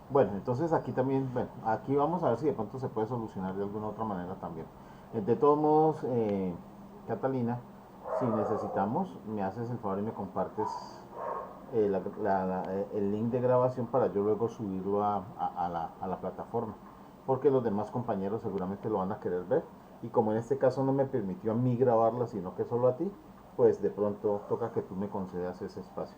Bueno, entonces aquí también, bueno, aquí vamos a ver si de pronto se puede solucionar de alguna otra manera también. De todos modos, Catalina, si necesitamos, me haces el favor y me compartes el link de grabación para yo luego subirlo a la plataforma. Porque los demás compañeros seguramente lo van a querer ver. Y como en este caso no me permitió a mí grabarla, sino que solo a ti, pues de pronto toca que tú me concedas ese espacio.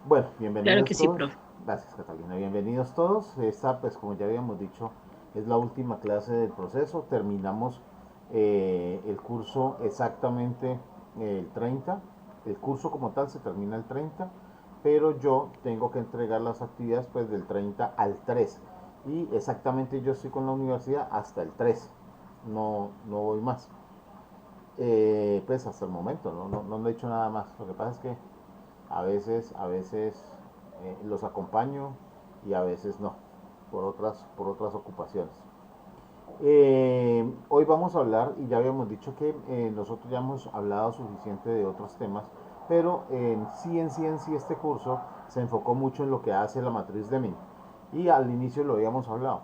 Bueno, Claro bienvenidos que sí, todos. profe. Gracias, Catalina. Bienvenidos todos. Esta, pues como ya habíamos dicho, es la última clase del proceso. Terminamos el curso exactamente el 30. El curso como tal se termina el 30, pero yo tengo que entregar las actividades pues del 30 al 3. Y exactamente yo estoy con la universidad hasta el 3. No, no voy más. Pues hasta el momento, no he hecho nada más. Lo que pasa es que a veces los acompaño y a veces no, por otras ocupaciones. Hoy vamos a hablar, y ya habíamos dicho que nosotros ya hemos hablado suficiente de otros temas, pero en sí este curso se enfocó mucho en lo que hace la matriz Deming. Y al inicio lo habíamos hablado.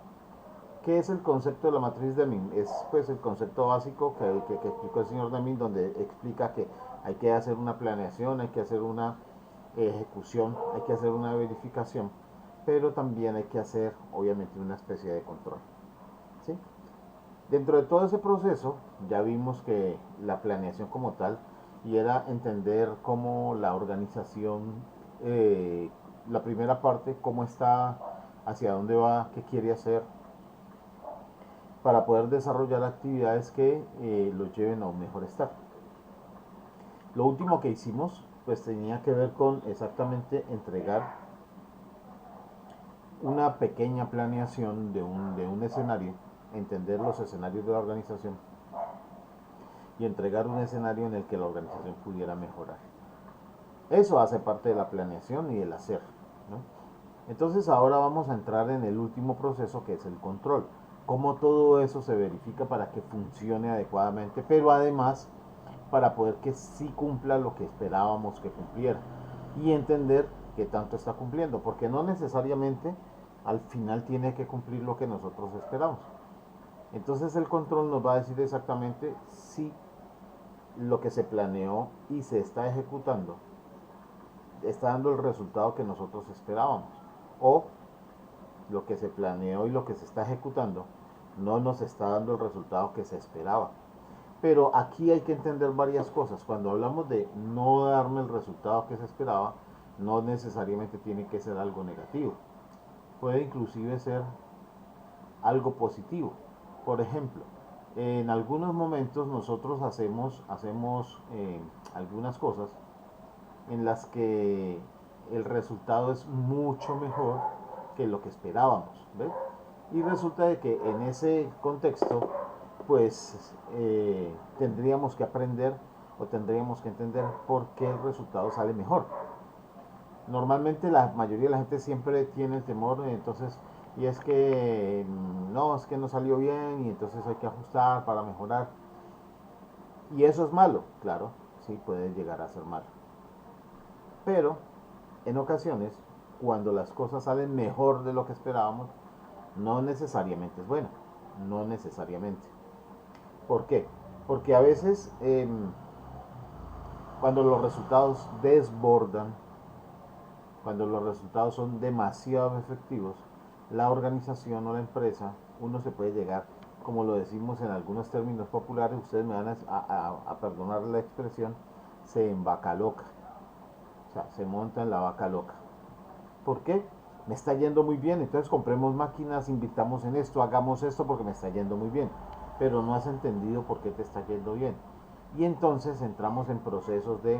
¿Qué es el concepto de la matriz Deming? Es pues el concepto básico que explicó el señor Deming, donde explica que hay que hacer una planeación, hay que hacer una ejecución, hay que hacer una verificación, pero también hay que hacer obviamente una especie de control. ¿Sí? Dentro de todo ese proceso ya vimos que la planeación como tal y era entender cómo la organización, la primera parte, cómo está, hacia dónde va, qué quiere hacer, para poder desarrollar actividades que los lleven a un mejor estado. Lo último que hicimos pues tenía que ver con exactamente entregar una pequeña planeación de un escenario, entender los escenarios de la organización y entregar un escenario en el que la organización pudiera mejorar. Eso hace parte de la planeación y del hacer, ¿no? Entonces ahora vamos a entrar en el último proceso, que es el control. Cómo todo eso se verifica para que funcione adecuadamente, pero además para poder que sí cumpla lo que esperábamos que cumpliera y entender que tanto está cumpliendo, porque no necesariamente al final tiene que cumplir lo que nosotros esperamos. Entonces el control nos va a decir exactamente si lo que se planeó y se está ejecutando está dando el resultado que nosotros esperábamos, o lo que se planeó y lo que se está ejecutando no nos está dando el resultado que se esperaba. Pero aquí hay que entender varias cosas. Cuando hablamos de no darme el resultado que se esperaba, no necesariamente tiene que ser algo negativo. Puede inclusive ser algo positivo. Por ejemplo, en algunos momentos nosotros hacemos algunas cosas en las que el resultado es mucho mejor que lo que esperábamos, ¿ves? Y resulta de que en ese contexto, pues tendríamos que aprender o tendríamos que entender por qué el resultado sale mejor. Normalmente la mayoría de la gente siempre tiene el temor, entonces, y es que no, es que no salió bien y entonces hay que ajustar para mejorar. Y eso es malo, claro, sí puede llegar a ser malo. Pero en ocasiones, cuando las cosas salen mejor de lo que esperábamos, no necesariamente es bueno. No necesariamente. ¿Por qué? Porque a veces cuando los resultados desbordan, cuando los resultados son demasiado efectivos, la organización o la empresa, uno se puede llegar, como lo decimos en algunos términos populares, ustedes me van a perdonar la expresión, se envaca loca. O sea, se monta en la vaca loca. ¿Por qué? Me está yendo muy bien, entonces compremos máquinas, invirtamos en esto, hagamos esto porque me está yendo muy bien. Pero no has entendido por qué te está yendo bien. Y entonces entramos en procesos de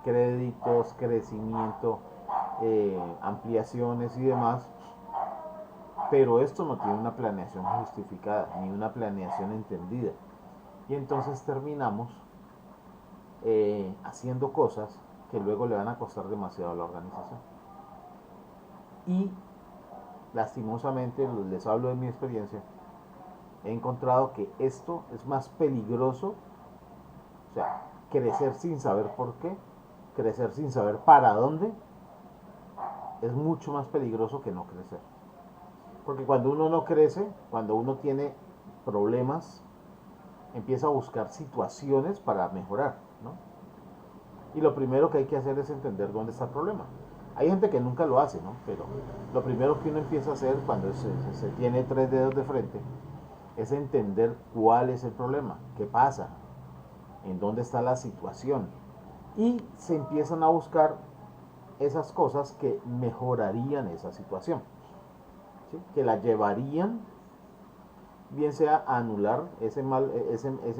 créditos, crecimiento, ampliaciones y demás. Pero esto no tiene una planeación justificada, ni una planeación entendida. Y entonces terminamos haciendo cosas que luego le van a costar demasiado a la organización. Y lastimosamente, les hablo de mi experiencia, he encontrado que esto es más peligroso, o sea, crecer sin saber por qué, crecer sin saber para dónde, es mucho más peligroso que no crecer. Porque cuando uno no crece, cuando uno tiene problemas, empieza a buscar situaciones para mejorar, ¿no? Y lo primero que hay que hacer es entender dónde está el problema. Hay gente que nunca lo hace, ¿no? Pero lo primero que uno empieza a hacer cuando se tiene tres dedos de frente es entender cuál es el problema, qué pasa, en dónde está la situación. Y se empiezan a buscar esas cosas que mejorarían esa situación, ¿sí? Que la llevarían, bien sea a anular ese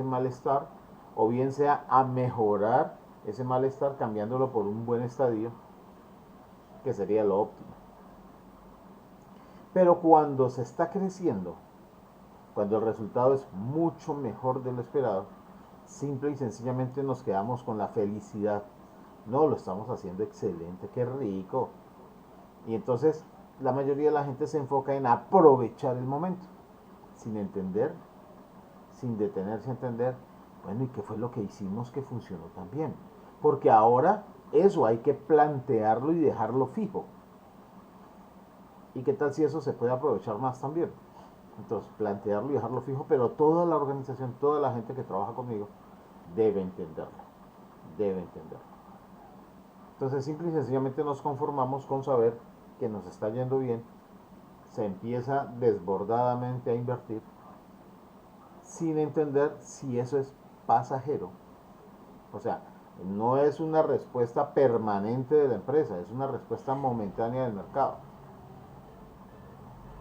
malestar, o bien sea a mejorar ese malestar cambiándolo por un buen estadio, que sería lo óptimo. Pero cuando se está creciendo, cuando el resultado es mucho mejor de lo esperado, simple y sencillamente nos quedamos con la felicidad. No, lo estamos haciendo excelente, qué rico. Y entonces la mayoría de la gente se enfoca en aprovechar el momento, sin entender, sin detenerse a entender, bueno, ¿y qué fue lo que hicimos que funcionó tan bien? Porque ahora eso hay que plantearlo y dejarlo fijo. ¿Y qué tal si eso se puede aprovechar más también? Entonces, plantearlo y dejarlo fijo, pero toda la organización, toda la gente que trabaja conmigo debe entenderlo, debe entenderlo. Entonces, simple y sencillamente nos conformamos con saber que nos está yendo bien, se empieza desbordadamente a invertir, sin entender si eso es pasajero. O sea, no es una respuesta permanente de la empresa, es una respuesta momentánea del mercado.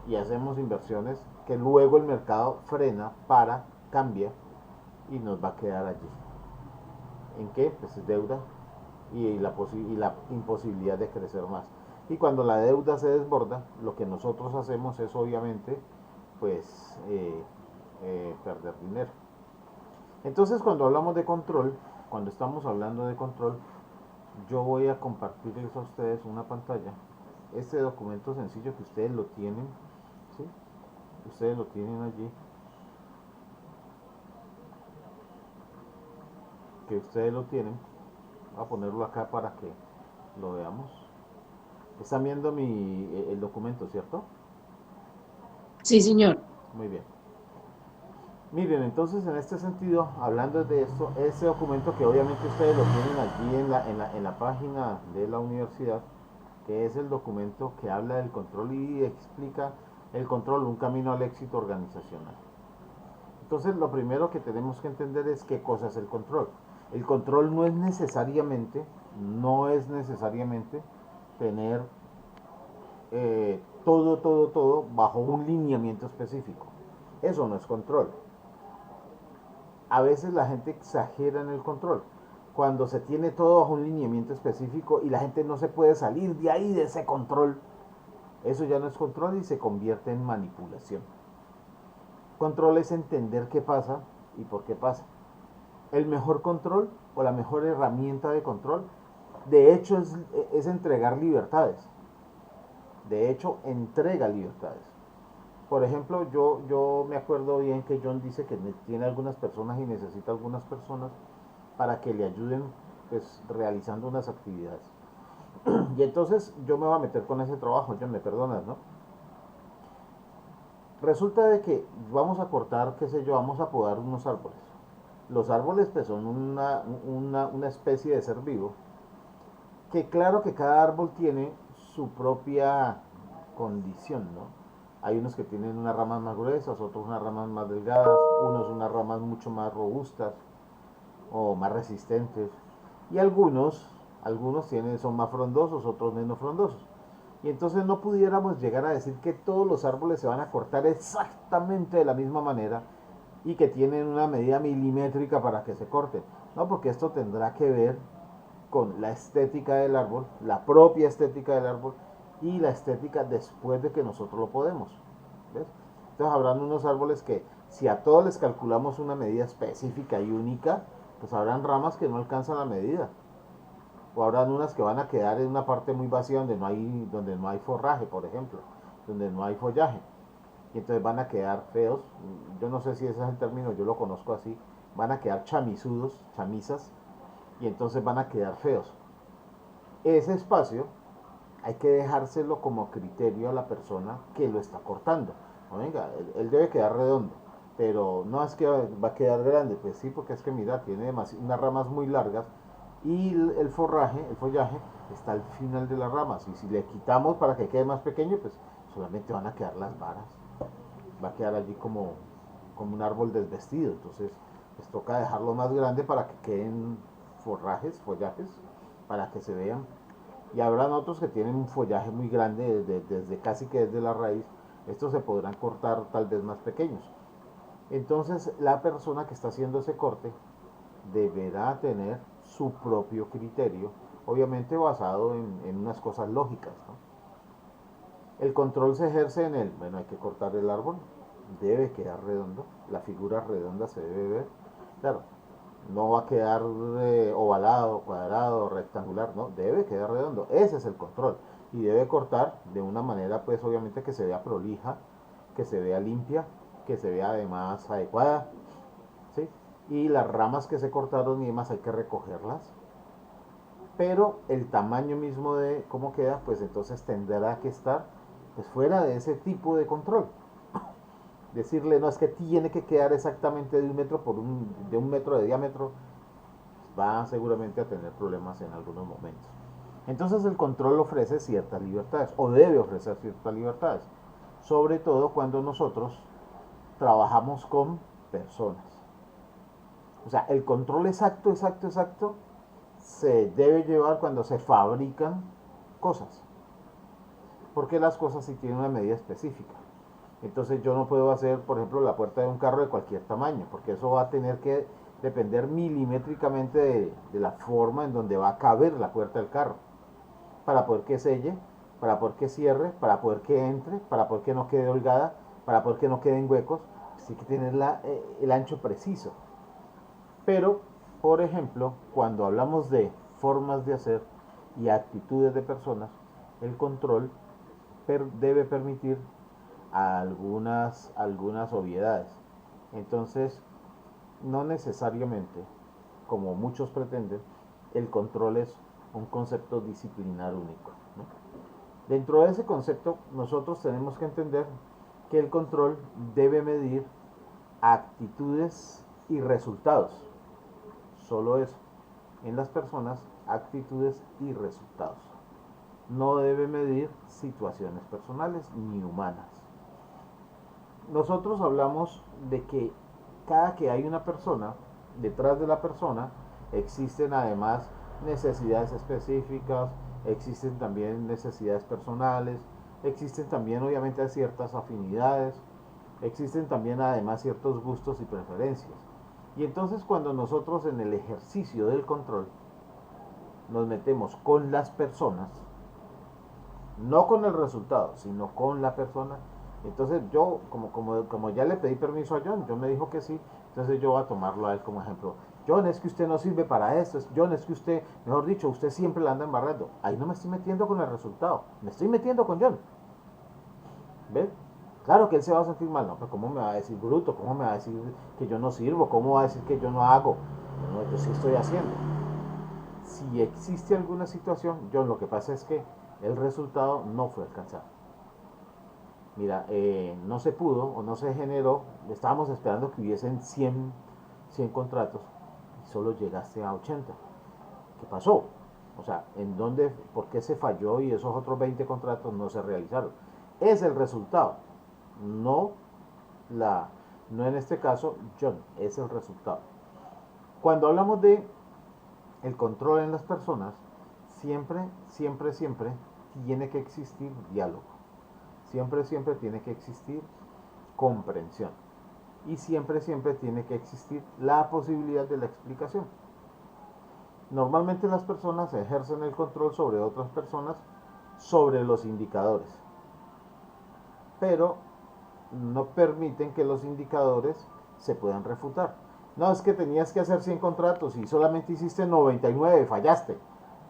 Y hacemos inversiones que luego el mercado frena, para, cambia y nos va a quedar allí. ¿En qué? Pues deuda y la imposibilidad de crecer más. Y cuando la deuda se desborda, lo que nosotros hacemos es obviamente pues perder dinero. Entonces cuando hablamos de control, cuando estamos hablando de control, yo voy a compartirles a ustedes una pantalla. Este documento sencillo que ustedes lo tienen, ¿sí? Ustedes lo tienen allí, que ustedes lo tienen. Voy a ponerlo acá para que lo veamos. Están viendo el documento, ¿cierto? Sí, señor. Muy bien. Miren, entonces en este sentido, hablando de esto, este documento que obviamente ustedes lo tienen allí en la página de la universidad, que es el documento que habla del control y explica el control, un camino al éxito organizacional. Entonces lo primero que tenemos que entender es qué cosa es el control. El control no es necesariamente tener todo bajo un lineamiento específico. Eso no es control. A veces la gente exagera en el control. Cuando se tiene todo bajo un lineamiento específico y la gente no se puede salir de ahí, de ese control, eso ya no es control y se convierte en manipulación. Control es entender qué pasa y por qué pasa. El mejor control o la mejor herramienta de control, de hecho, es entregar libertades. De hecho, entrega libertades. Por ejemplo, yo me acuerdo bien que John dice que tiene algunas personas y necesita algunas personas para que le ayuden, pues, realizando unas actividades. Y entonces yo me voy a meter con ese trabajo. John, me perdonas, ¿no? Resulta de que vamos a cortar, qué sé yo, vamos a podar unos árboles. Los árboles pues son una especie de ser vivo, que claro que cada árbol tiene su propia condición, ¿no? Hay unos que tienen unas ramas más gruesas, otros unas ramas más delgadas, unos unas ramas mucho más robustas o más resistentes. Y algunos son más frondosos, otros menos frondosos. Y entonces no pudiéramos llegar a decir que todos los árboles se van a cortar exactamente de la misma manera y que tienen una medida milimétrica para que se corten. No, porque esto tendrá que ver con la estética del árbol, la propia estética del árbol y la estética después de que nosotros lo podemos. ¿Ves? Entonces habrán unos árboles que si a todos les calculamos una medida específica y única, pues habrán ramas que no alcanzan la medida. O habrán unas que van a quedar en una parte muy vacía donde no hay forraje, por ejemplo, donde no hay follaje. Y entonces van a quedar feos. Yo no sé si ese es el término, yo lo conozco así. Van a quedar chamizudos, chamisas, y entonces van a quedar feos. Ese espacio hay que dejárselo como criterio a la persona que lo está cortando. No, venga, él debe quedar redondo, pero no es que va a quedar grande, pues sí, porque es que mira, tiene unas ramas muy largas y el forraje, el follaje, está al final de las ramas. Y si le quitamos para que quede más pequeño, pues solamente van a quedar las varas. Va a quedar allí como un árbol desvestido. Entonces, les toca dejarlo más grande para que queden forrajes, follajes, para que se vean. Y habrán otros que tienen un follaje muy grande desde casi que desde la raíz. Estos se podrán cortar tal vez más pequeños. Entonces, la persona que está haciendo ese corte deberá tener su propio criterio, obviamente basado en unas cosas lógicas, ¿no? El control se ejerce en el, bueno, hay que cortar el árbol, debe quedar redondo, la figura redonda se debe ver, claro, no va a quedar ovalado, cuadrado, rectangular, no, debe quedar redondo, ese es el control, y debe cortar de una manera, pues obviamente que se vea prolija, que se vea limpia, que se vea además adecuada, ¿sí? Y las ramas que se cortaron y demás hay que recogerlas, pero el tamaño mismo de cómo queda, pues entonces tendrá que estar pues fuera de ese tipo de control. Decirle, no, es que tiene que quedar exactamente de 1 metro de 1 metro de diámetro, va seguramente a tener problemas en algunos momentos. Entonces el control ofrece ciertas libertades, o debe ofrecer ciertas libertades, sobre todo cuando nosotros trabajamos con personas. O sea, el control exacto, exacto, exacto, se debe llevar cuando se fabrican cosas, porque las cosas sí tienen una medida específica. Entonces yo no puedo hacer, por ejemplo, la puerta de un carro de cualquier tamaño, porque eso va a tener que depender milimétricamente de la forma en donde va a caber la puerta del carro, para poder que selle, para poder que cierre, para poder que entre, para poder que no quede holgada, para poder que no queden huecos. Sí que tener el ancho preciso. Pero, por ejemplo, cuando hablamos de formas de hacer y actitudes de personas, el control debe permitir algunas obviedades. Entonces, no necesariamente, como muchos pretenden, el control es un concepto disciplinar único, ¿no? Dentro de ese concepto, nosotros tenemos que entender que el control debe medir actitudes y resultados. Solo eso. En las personas, actitudes y resultados. No debe medir situaciones personales ni humanas. Nosotros hablamos de que cada que hay una persona, detrás de la persona existen además necesidades específicas, existen también necesidades personales, existen también obviamente ciertas afinidades, existen también además ciertos gustos y preferencias. Y entonces cuando nosotros en el ejercicio del control nos metemos con las personas, no con el resultado, sino con la persona, entonces yo, como ya le pedí permiso a John, John me dijo que sí, entonces yo voy a tomarlo a él como ejemplo. John, es que usted no sirve para esto, John, es que usted, mejor dicho, usted siempre la anda embarrando. Ahí no me estoy metiendo con el resultado, me estoy metiendo con John. ¿Ves? Claro que él se va a sentir mal, ¿no? Pero ¿cómo me va a decir bruto? ¿Cómo me va a decir que yo no sirvo? ¿Cómo va a decir que yo no hago? No, yo sí estoy haciendo. Si existe alguna situación, John, lo que pasa es que el resultado no fue alcanzado. Mira, no se pudo o no se generó, estábamos esperando que hubiesen 100 contratos y solo llegaste a 80. ¿Qué pasó? O sea, ¿en dónde, por qué se falló y esos otros 20 contratos no se realizaron? Es el resultado, no la, no en este caso John, es el resultado. Cuando hablamos de el control en las personas, siempre, siempre, siempre tiene que existir diálogo. Siempre, siempre tiene que existir comprensión. Y siempre, siempre tiene que existir la posibilidad de la explicación. Normalmente las personas ejercen el control sobre otras personas, sobre los indicadores. Pero no permiten que los indicadores se puedan refutar. No, es que tenías que hacer 100 contratos y solamente hiciste 99, fallaste.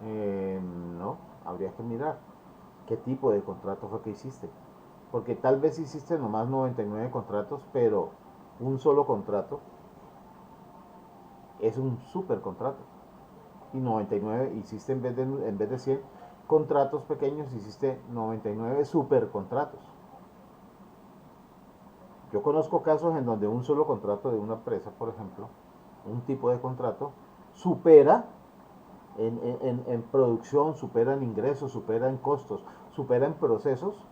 No, habría que mirar qué tipo de contrato fue que hiciste. Porque tal vez hiciste nomás 99 contratos, pero un solo contrato es un super contrato. Y 99 hiciste en vez de 100, contratos pequeños, hiciste 99 supercontratos. Yo conozco casos en donde un solo contrato de una empresa, por ejemplo, un tipo de contrato, supera en producción, supera en ingresos, supera en costos, supera en procesos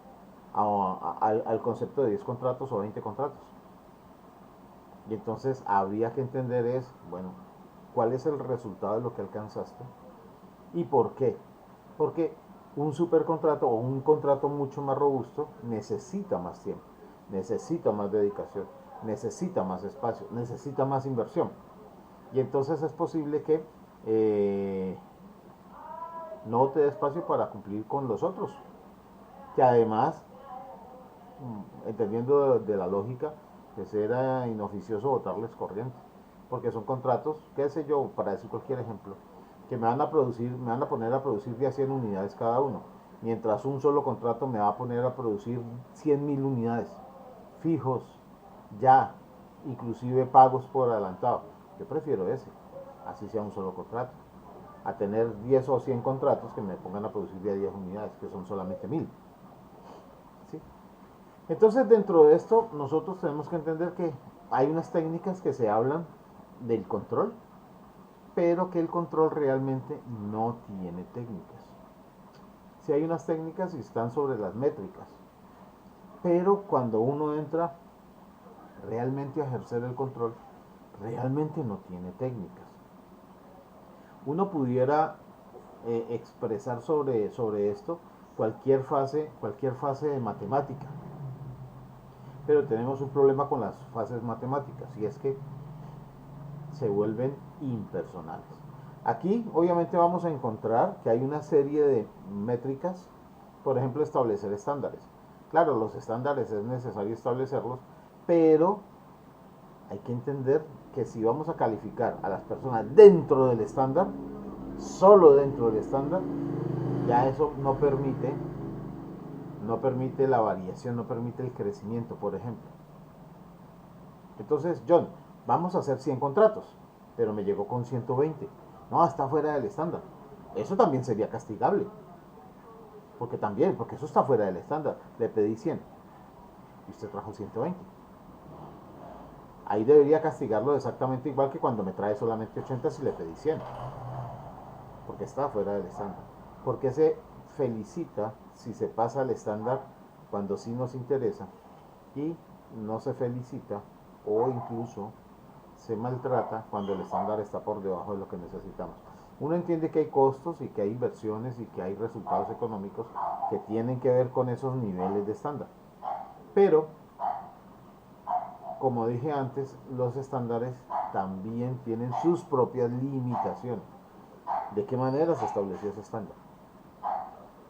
al concepto de 10 contratos o 20 contratos. Y entonces habría que entender bueno, cuál es el resultado de lo que alcanzaste y por qué. Porque un supercontrato o un contrato mucho más robusto necesita más tiempo, necesita más dedicación, necesita más espacio, necesita más inversión. Y entonces es posible que no te dé espacio para cumplir con los otros. Que además, entendiendo de la lógica, que será inoficioso votarles corriente. Porque son contratos, qué sé yo, para decir cualquier ejemplo, que me van a poner a producir de a 100 unidades cada uno. Mientras un solo contrato me va a poner a producir 100.000 unidades. Fijos, ya, inclusive pagos por adelantado. Yo prefiero ese, así sea un solo contrato, a tener 10 o 100 contratos que me pongan a producir de a 10 unidades, que son solamente 1.000. ¿Sí? Entonces, dentro de esto, nosotros tenemos que entender que hay unas técnicas que se hablan del control, pero que el control realmente no tiene técnicas. Si hay unas técnicas y están sobre las métricas, pero cuando uno entra realmente a ejercer el control, realmente no tiene técnicas. Uno pudiera expresar sobre esto cualquier fase de matemática, pero tenemos un problema con las fases matemáticas y es que se vuelven impersonales. Aquí obviamente vamos a encontrar que hay una serie de métricas, por ejemplo establecer estándares. Claro, los estándares es necesario establecerlos, pero hay que entender que si vamos a calificar a las personas dentro del estándar, solo dentro del estándar, ya eso no permite la variación, no permite el crecimiento, por ejemplo. Entonces, John, vamos a hacer 100 contratos, pero me llegó con 120. No, está fuera del estándar. Eso también sería castigable. Porque eso está fuera del estándar. Le pedí 100 y usted trajo 120. Ahí debería castigarlo exactamente igual que cuando me trae solamente 80 si le pedí 100. Porque está fuera del estándar. Porque se felicita si se pasa al estándar cuando sí nos interesa y no se felicita o incluso se maltrata cuando el estándar está por debajo de lo que necesitamos. Uno entiende que hay costos y que hay inversiones y que hay resultados económicos que tienen que ver con esos niveles de estándar. Pero, como dije antes, los estándares también tienen sus propias limitaciones. ¿De qué manera se estableció ese estándar?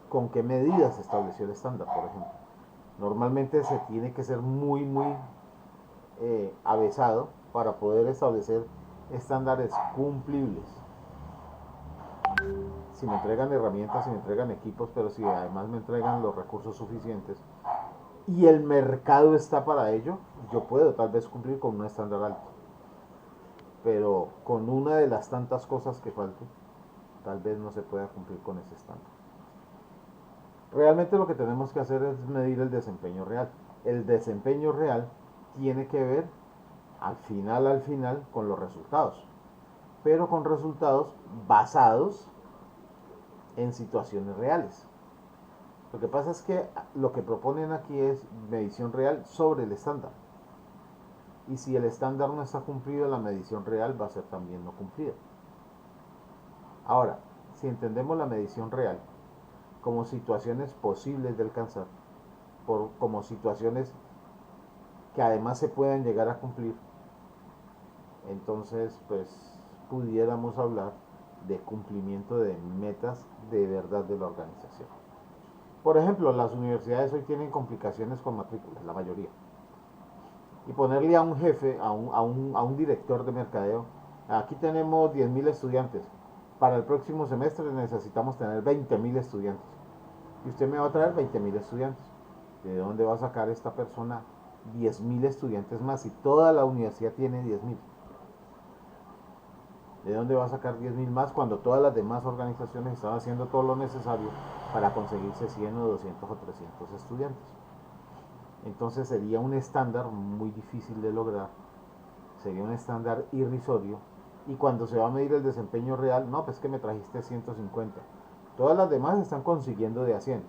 ¿Con qué medidas se estableció el estándar, por ejemplo? Normalmente se tiene que ser muy avesado para poder establecer estándares cumplibles. Si me entregan herramientas, si me entregan equipos, pero si además me entregan los recursos suficientes y el mercado está para ello, yo puedo tal vez cumplir con un estándar alto. Pero con una de las tantas cosas que falte, tal vez no se pueda cumplir con ese estándar. Realmente lo que tenemos que hacer es medir el desempeño real. El desempeño real tiene que ver al final con los resultados, pero con resultados basados en situaciones reales. Lo que pasa es que lo que proponen aquí es medición real sobre el estándar. Y si el estándar no está cumplido, la medición real va a ser también no cumplida. Ahora, si entendemos la medición real como situaciones posibles de alcanzar, como situaciones que además se pueden llegar a cumplir, entonces pues pudiéramos hablar de cumplimiento de metas de verdad de la organización. Por ejemplo, las universidades hoy tienen complicaciones con matrículas, la mayoría. Y ponerle a un jefe, a un director de mercadeo, aquí tenemos 10.000 estudiantes, para el próximo semestre necesitamos tener 20.000 estudiantes. Y usted me va a traer 20.000 estudiantes. ¿De dónde va a sacar esta persona 10.000 estudiantes más si toda la universidad tiene 10.000? ¿De dónde va a sacar 10.000 más cuando todas las demás organizaciones están haciendo todo lo necesario para conseguirse 100 o 200 o 300 estudiantes. Entonces sería un estándar muy difícil de lograr, sería un estándar irrisorio, y cuando se va a medir el desempeño real, no, pues que me trajiste 150. Todas las demás están consiguiendo de a 100.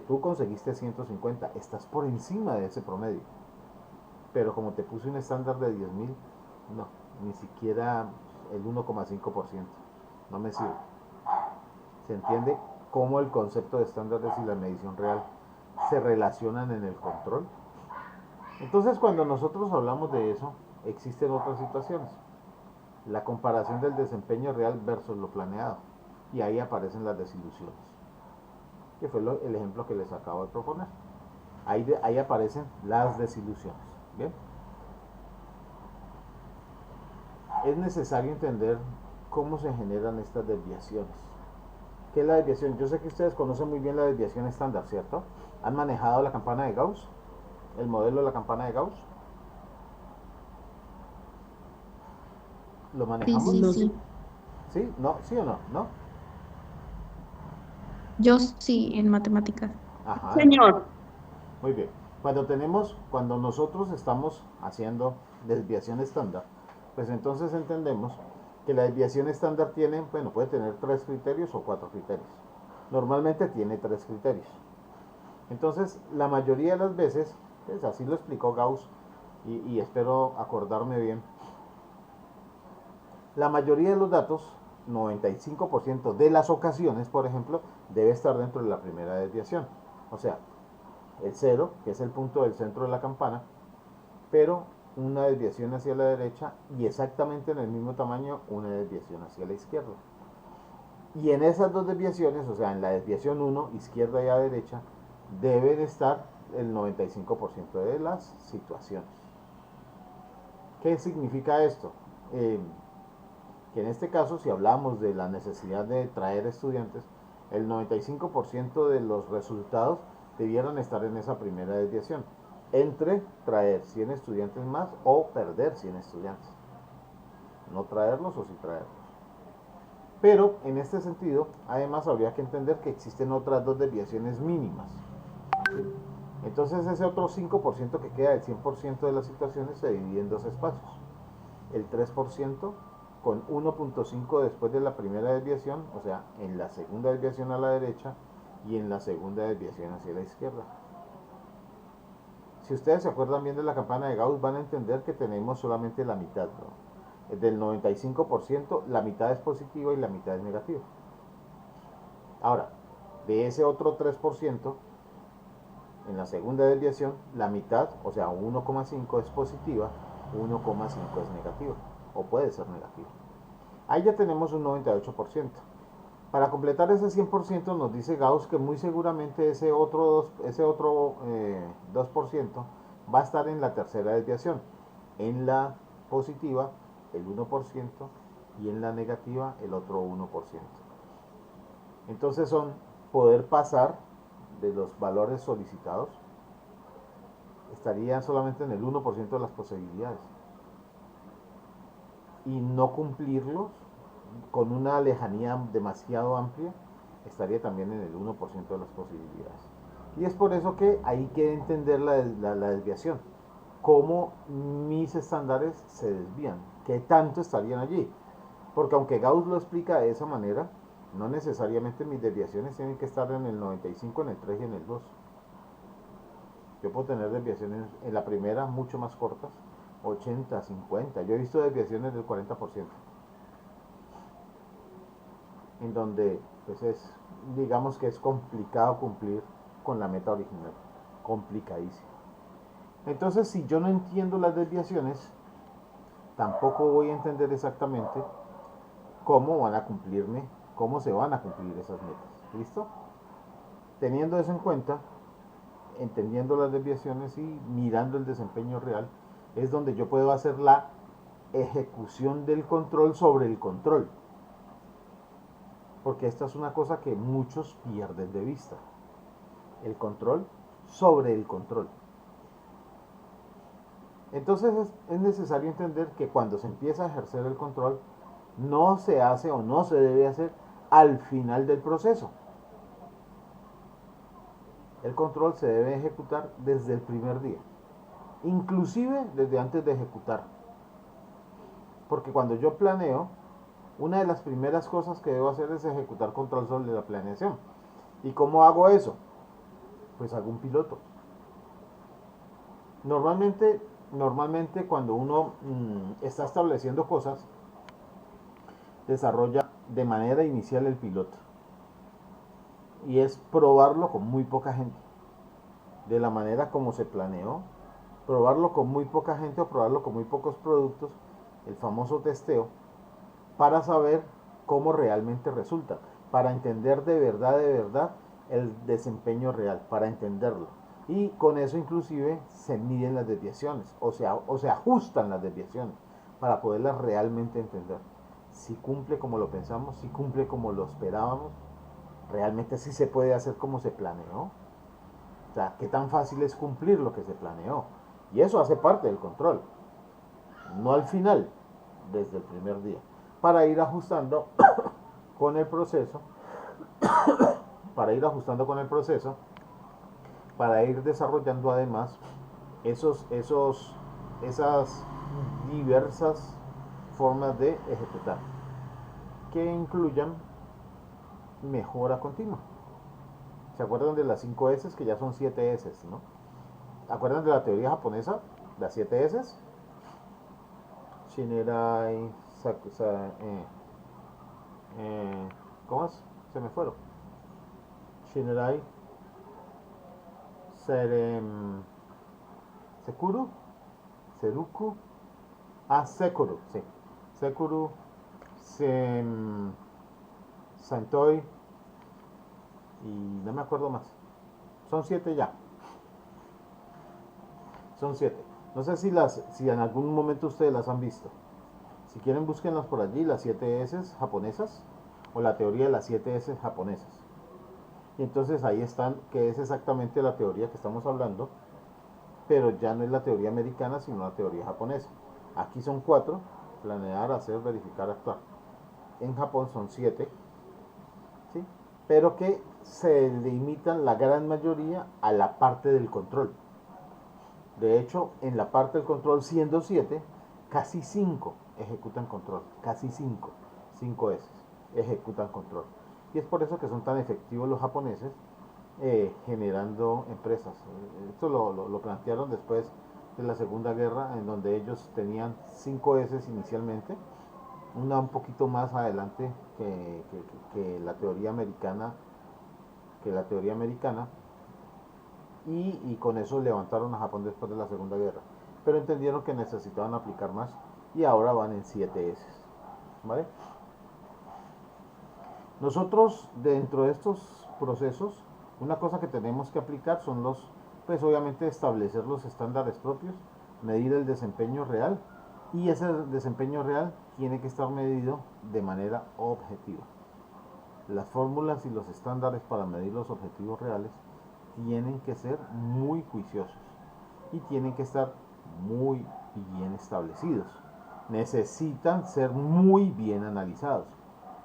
Tú conseguiste 150, estás por encima de ese promedio. Pero como te puse un estándar de 10.000, no, ni siquiera el 1,5%. No me sirve. ¿Se entiende cómo el concepto de estándares y la medición real se relacionan en el control? Entonces, cuando nosotros hablamos de eso, existen otras situaciones. La comparación del desempeño real versus lo planeado. Y ahí aparecen las desilusiones, que fue el ejemplo que les acabo de proponer. Ahí aparecen las desilusiones. ¿Bien? Es necesario entender cómo se generan estas desviaciones. ¿Qué es la desviación? Yo sé que ustedes conocen muy bien la desviación estándar, ¿cierto? ¿Han manejado la campana de Gauss? ¿El modelo de la campana de Gauss? ¿Lo Sí, manejamos? sí, sí. ¿Sí? ¿No? ¿Sí o no? ¿No? Yo sí, en matemáticas. Ajá. Señor. Muy bien. Cuando nosotros estamos haciendo desviación estándar, pues entonces entendemos que la desviación estándar tiene, bueno, puede tener 3 criterios o 4 criterios. Normalmente tiene 3 criterios. Entonces, la mayoría de las veces, pues así lo explicó Gauss, y espero acordarme bien, la mayoría de los datos, 95% de las ocasiones, por ejemplo, debe estar dentro de la primera desviación. O sea, el 0, que es el punto del centro de la campana, pero una desviación hacia la derecha y exactamente en el mismo tamaño una desviación hacia la izquierda. Y en esas dos desviaciones, o sea, en la desviación 1, izquierda y a derecha, deben estar el 95% de las situaciones. ¿Qué significa esto? Que en este caso, si hablamos de la necesidad de traer estudiantes, el 95% de los resultados debieran estar en esa primera desviación, entre traer 100 estudiantes más o perder 100 estudiantes. No traerlos o sí traerlos. Pero en este sentido, además habría que entender que existen otras dos desviaciones mínimas. Entonces ese otro 5% que queda del 100% de las situaciones se divide en dos espacios. El 3% con 1.5 después de la primera desviación, o sea, en la segunda desviación a la derecha y en la segunda desviación hacia la izquierda. Si ustedes se acuerdan bien de la campana de Gauss, van a entender que tenemos solamente la mitad, ¿no? Del 95%, la mitad es positiva y la mitad es negativa. Ahora, de ese otro 3%, en la segunda desviación, la mitad, o sea, 1,5 es positiva, 1,5 es negativa, o puede ser negativa. Ahí ya tenemos un 98%. Para completar ese 100% nos dice Gauss que muy seguramente ese otro 2% va a estar en la tercera desviación. En la positiva el 1% y en la negativa el otro 1%. Entonces son poder pasar de los valores solicitados, estaría solamente en el 1% de las posibilidades. Y no cumplirlos con una lejanía demasiado amplia, estaría también en el 1% de las posibilidades. Y es por eso que hay que entender la desviación. Cómo mis estándares se desvían, qué tanto estarían allí. Porque aunque Gauss lo explica de esa manera, no necesariamente mis desviaciones tienen que estar en el 95, en el 3 y en el 2. Yo puedo tener desviaciones en la primera mucho más cortas, 80, 50. Yo he visto desviaciones del 40%. En donde pues digamos que es complicado cumplir con la meta original, complicadísimo. Entonces, si yo no entiendo las desviaciones, tampoco voy a entender exactamente cómo van a cumplirme, cómo se van a cumplir esas metas. ¿Listo? Teniendo eso en cuenta, entendiendo las desviaciones y mirando el desempeño real, es donde yo puedo hacer la ejecución del control sobre el control. Porque esta es una cosa que muchos pierden de vista. El control sobre el control. Entonces es necesario entender que cuando se empieza a ejercer el control, no se hace o no se debe hacer al final del proceso. El control se debe ejecutar desde el primer día, inclusive desde antes de ejecutar. Porque cuando yo planeo, una de las primeras cosas que debo hacer es ejecutar control sobre la planeación. ¿Y cómo hago eso? Pues hago un piloto. Normalmente cuando uno está estableciendo cosas, desarrolla de manera inicial el piloto. Y es probarlo con muy poca gente. De la manera como se planeó, probarlo con muy poca gente o probarlo con muy pocos productos, el famoso testeo, para saber cómo realmente resulta, para entender de verdad el desempeño real, para entenderlo. Y con eso inclusive se miden las desviaciones o se ajustan las desviaciones para poderlas realmente entender. Si cumple como lo pensamos, si cumple como lo esperábamos, realmente sí se puede hacer como se planeó. O sea, qué tan fácil es cumplir lo que se planeó. Y eso hace parte del control. No al final, desde el primer día. Para ir ajustando con el proceso, para ir ajustando con el proceso, para ir desarrollando además esas diversas formas de ejecutar que incluyan mejora continua. ¿Se acuerdan de las 5 S que ya son 7 S, ¿no? ¿Acuerdan de la teoría japonesa? Las 7 S. Shinerai, ¿cómo es? Se me fueron. Shinerai, Sekuru, Seruku, Sekuru, sí. Sekuru, Santoi y no me acuerdo más. Son 7 ya. Son 7. No sé si en algún momento ustedes las han visto. Si quieren, búsquenlas por allí, las 7 S japonesas o la teoría de las 7 S japonesas. Y entonces ahí están, que es exactamente la teoría que estamos hablando, pero ya no es la teoría americana, sino la teoría japonesa. Aquí son 4: planear, hacer, verificar, actuar. En Japón son 7, ¿sí? Pero que se limitan la gran mayoría a la parte del control. De hecho, en la parte del control, siendo 7, casi 5 ejecutan control, casi 5 S ejecutan control. Y es por eso que son tan efectivos los japoneses generando empresas. Esto lo plantearon después de la Segunda Guerra, en donde ellos tenían 5 S inicialmente, una un poquito más adelante que la teoría americana, y con eso levantaron a Japón después de la Segunda Guerra. Pero entendieron que necesitaban aplicar más y ahora van en 7 S. ¿Vale? Nosotros, dentro de estos procesos, una cosa que tenemos que aplicar son pues obviamente establecer los estándares propios, medir el desempeño real, y ese desempeño real tiene que estar medido de manera objetiva. Las fórmulas y los estándares para medir los objetivos reales tienen que ser muy juiciosos y tienen que estar muy bien establecidos. Necesitan ser muy bien analizados.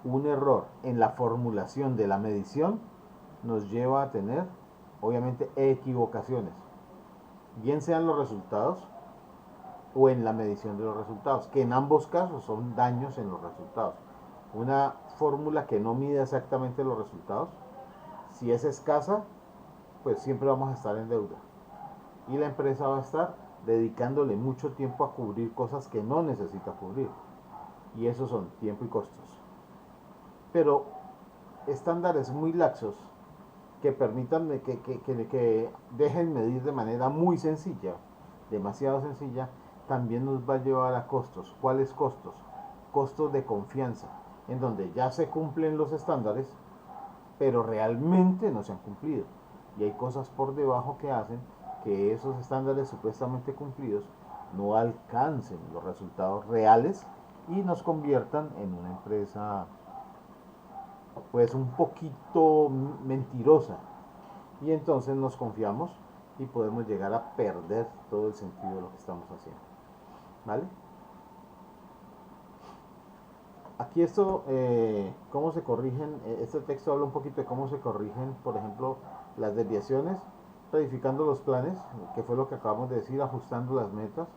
Un error en la formulación de la medición nos lleva a tener, obviamente, equivocaciones, bien sean los resultados o en la medición de los resultados, que en ambos casos son daños en los resultados. Una fórmula que no mide exactamente los resultados, si es escasa, pues siempre vamos a estar en deuda. Y la empresa va a estar dedicándole mucho tiempo a cubrir cosas que no necesita cubrir. Y eso son tiempo y costos. Pero estándares muy laxos que permitan que dejen medir de manera muy sencilla, demasiado sencilla, también nos va a llevar a costos. ¿Cuáles costos? Costos de confianza, en donde ya se cumplen los estándares, pero realmente no se han cumplido. Y hay cosas por debajo que hacen que esos estándares supuestamente cumplidos no alcancen los resultados reales y nos conviertan en una empresa pues un poquito mentirosa, y entonces nos confiamos y podemos llegar a perder todo el sentido de lo que estamos haciendo. ¿Vale? Aquí esto, cómo se corrigen, este texto habla un poquito de cómo se corrigen, por ejemplo, las desviaciones, reedificando los planes, que fue lo que acabamos de decir, ajustando las metas,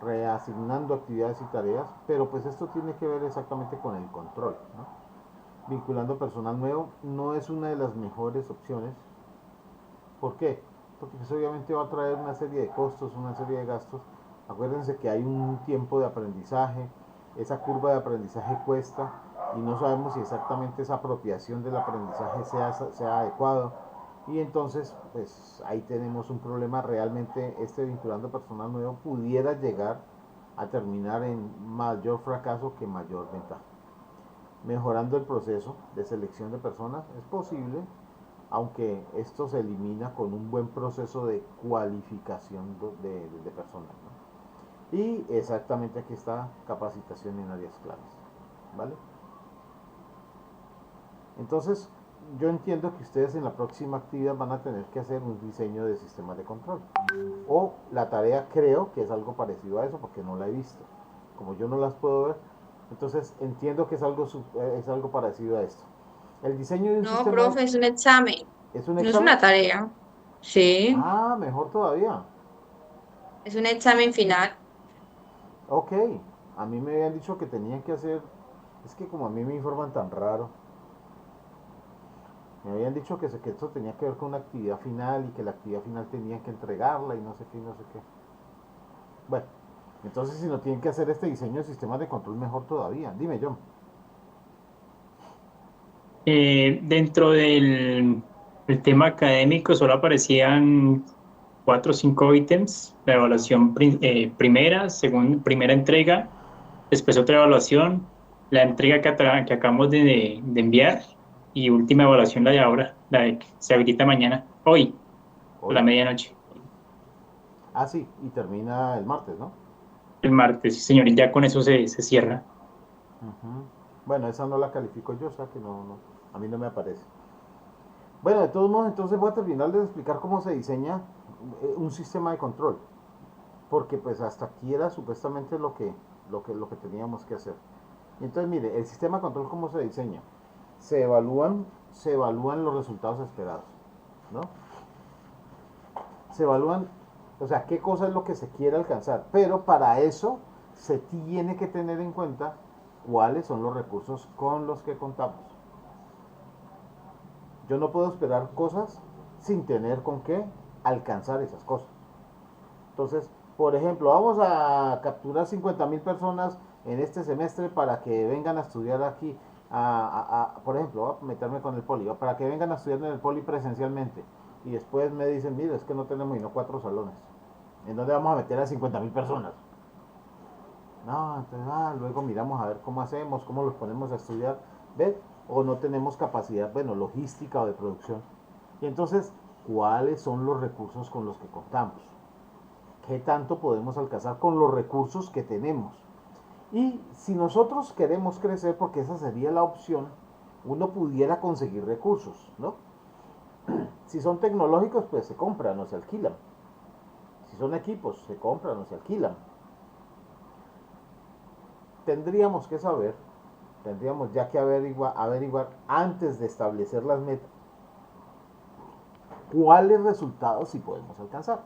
reasignando actividades y tareas, pero pues esto tiene que ver exactamente con el control, ¿no? Vinculando personal nuevo no es una de las mejores opciones. ¿Por qué? Porque pues obviamente va a traer una serie de costos, una serie de gastos. Acuérdense que hay un tiempo de aprendizaje, esa curva de aprendizaje cuesta y no sabemos si exactamente esa apropiación del aprendizaje sea adecuado. Y entonces, pues ahí tenemos un problema. Realmente este vinculando personal nuevo pudiera llegar a terminar en mayor fracaso que mayor ventaja. Mejorando el proceso de selección de personas es posible, aunque esto se elimina con un buen proceso de cualificación de personas, ¿no? Y exactamente aquí está capacitación en áreas claves, ¿vale? Entonces, yo entiendo que ustedes en la próxima actividad van a tener que hacer un diseño de sistemas de control. O la tarea creo que es algo parecido a eso porque no la he visto. Como yo no las puedo ver, entonces entiendo que es algo parecido a esto. El diseño de un No, sistema profe, es un examen, es un no es examen. una tarea. Sí, Ah, mejor todavía. es un examen final. Ok, a mí me habían dicho que tenían que hacer, es que como a mí me informan tan raro, me habían dicho que esto tenía que ver con una actividad final y que la actividad final tenían que entregarla y no sé qué y no sé qué. Bueno, entonces si no tienen que hacer este diseño de sistemas de control, mejor todavía. Dime, John. Dentro del tema académico solo aparecían 4 o 5 ítems: la evaluación primera, primera entrega, después otra evaluación, la entrega que acabamos de enviar, y última evaluación, la de ahora, la de que se habilita mañana, hoy, a la Hoy. medianoche, Ah, sí, y termina el martes, ¿no? el martes. Sí, señor, y ya con eso se cierra. Ujú. Bueno, esa no la califico yo, o sea que no, a mí no me aparece. Bueno, de todos modos, entonces voy a terminar de explicar cómo se diseña un sistema de control, porque pues hasta aquí era supuestamente lo que teníamos que hacer. Y entonces, mire, el sistema de control, ¿cómo se diseña? Se evalúan los resultados esperados, ¿no? Se evalúan, o sea, qué cosa es lo que se quiere alcanzar, pero para eso se tiene que tener en cuenta cuáles son los recursos con los que contamos. Yo no puedo esperar cosas sin tener con qué alcanzar esas cosas. Entonces, por ejemplo, vamos a capturar 50.000 personas en este semestre para que vengan a estudiar aquí, por ejemplo, voy a meterme con el poli, para que vengan a estudiar en el poli presencialmente. Y después me dicen, mire, es que no tenemos sino 4 salones. ¿En dónde vamos a meter a 50.000 personas? No, entonces, luego miramos a ver cómo hacemos, cómo los ponemos a estudiar, ¿ves? O no tenemos capacidad, bueno, logística o de producción. Y entonces, ¿cuáles son los recursos con los que contamos? ¿Qué tanto podemos alcanzar con los recursos que tenemos? Y si nosotros queremos crecer, porque esa sería la opción, uno pudiera conseguir recursos, ¿no? Si son tecnológicos, pues se compran o se alquilan. Si son equipos, se compran o se alquilan. Tendríamos que saber, tendríamos ya que averiguar antes de establecer las metas, cuáles resultados sí podemos alcanzar.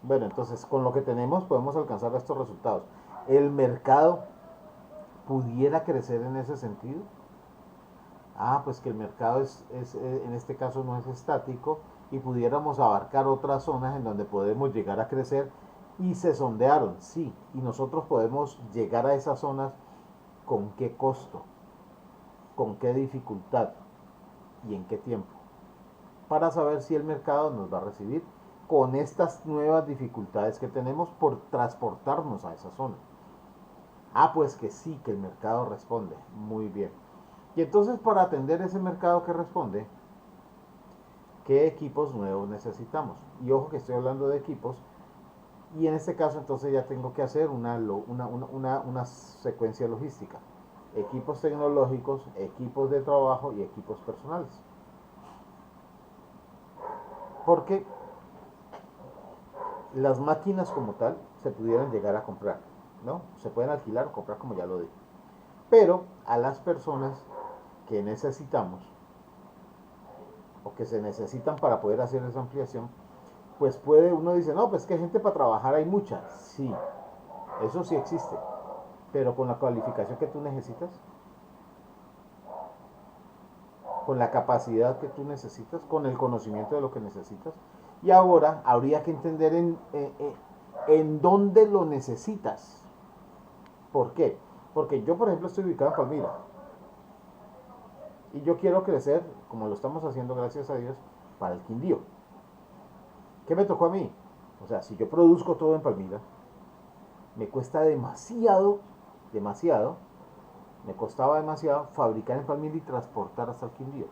Bueno, entonces con lo que tenemos podemos alcanzar estos resultados. El mercado pudiera crecer en ese sentido. Pues que el mercado en este caso no es estático y pudiéramos abarcar otras zonas en donde podemos llegar a crecer y se sondearon, sí, y nosotros podemos llegar a esas zonas con qué costo, con qué dificultad y en qué tiempo, para saber si el mercado nos va a recibir con estas nuevas dificultades que tenemos por transportarnos a esa zona. Pues que sí, que el mercado responde, muy bien. Y entonces para atender ese mercado que responde, ¿qué equipos nuevos necesitamos? Y ojo que estoy hablando de equipos, y en este caso entonces ya tengo que hacer una secuencia logística. Equipos tecnológicos, equipos de trabajo y equipos personales. Porque las máquinas como tal se pudieran llegar a comprar, ¿no? Se pueden alquilar o comprar, como ya lo dije. Pero a las personas que necesitamos o que se necesitan para poder hacer esa ampliación, pues puede, uno dice, no, pues que gente para trabajar hay mucha. Sí, eso sí existe, pero con la cualificación que tú necesitas, con la capacidad que tú necesitas, con el conocimiento de lo que necesitas. Y ahora habría que entender en dónde lo necesitas. ¿Por qué? Porque yo, por ejemplo, estoy ubicado en Palmira. Y yo quiero crecer, como lo estamos haciendo, gracias a Dios, para el Quindío. ¿Qué me tocó a mí? O sea, si yo produzco todo en Palmira, me cuesta demasiado, me costaba demasiado fabricar en Palmira y transportar hasta el Quindío.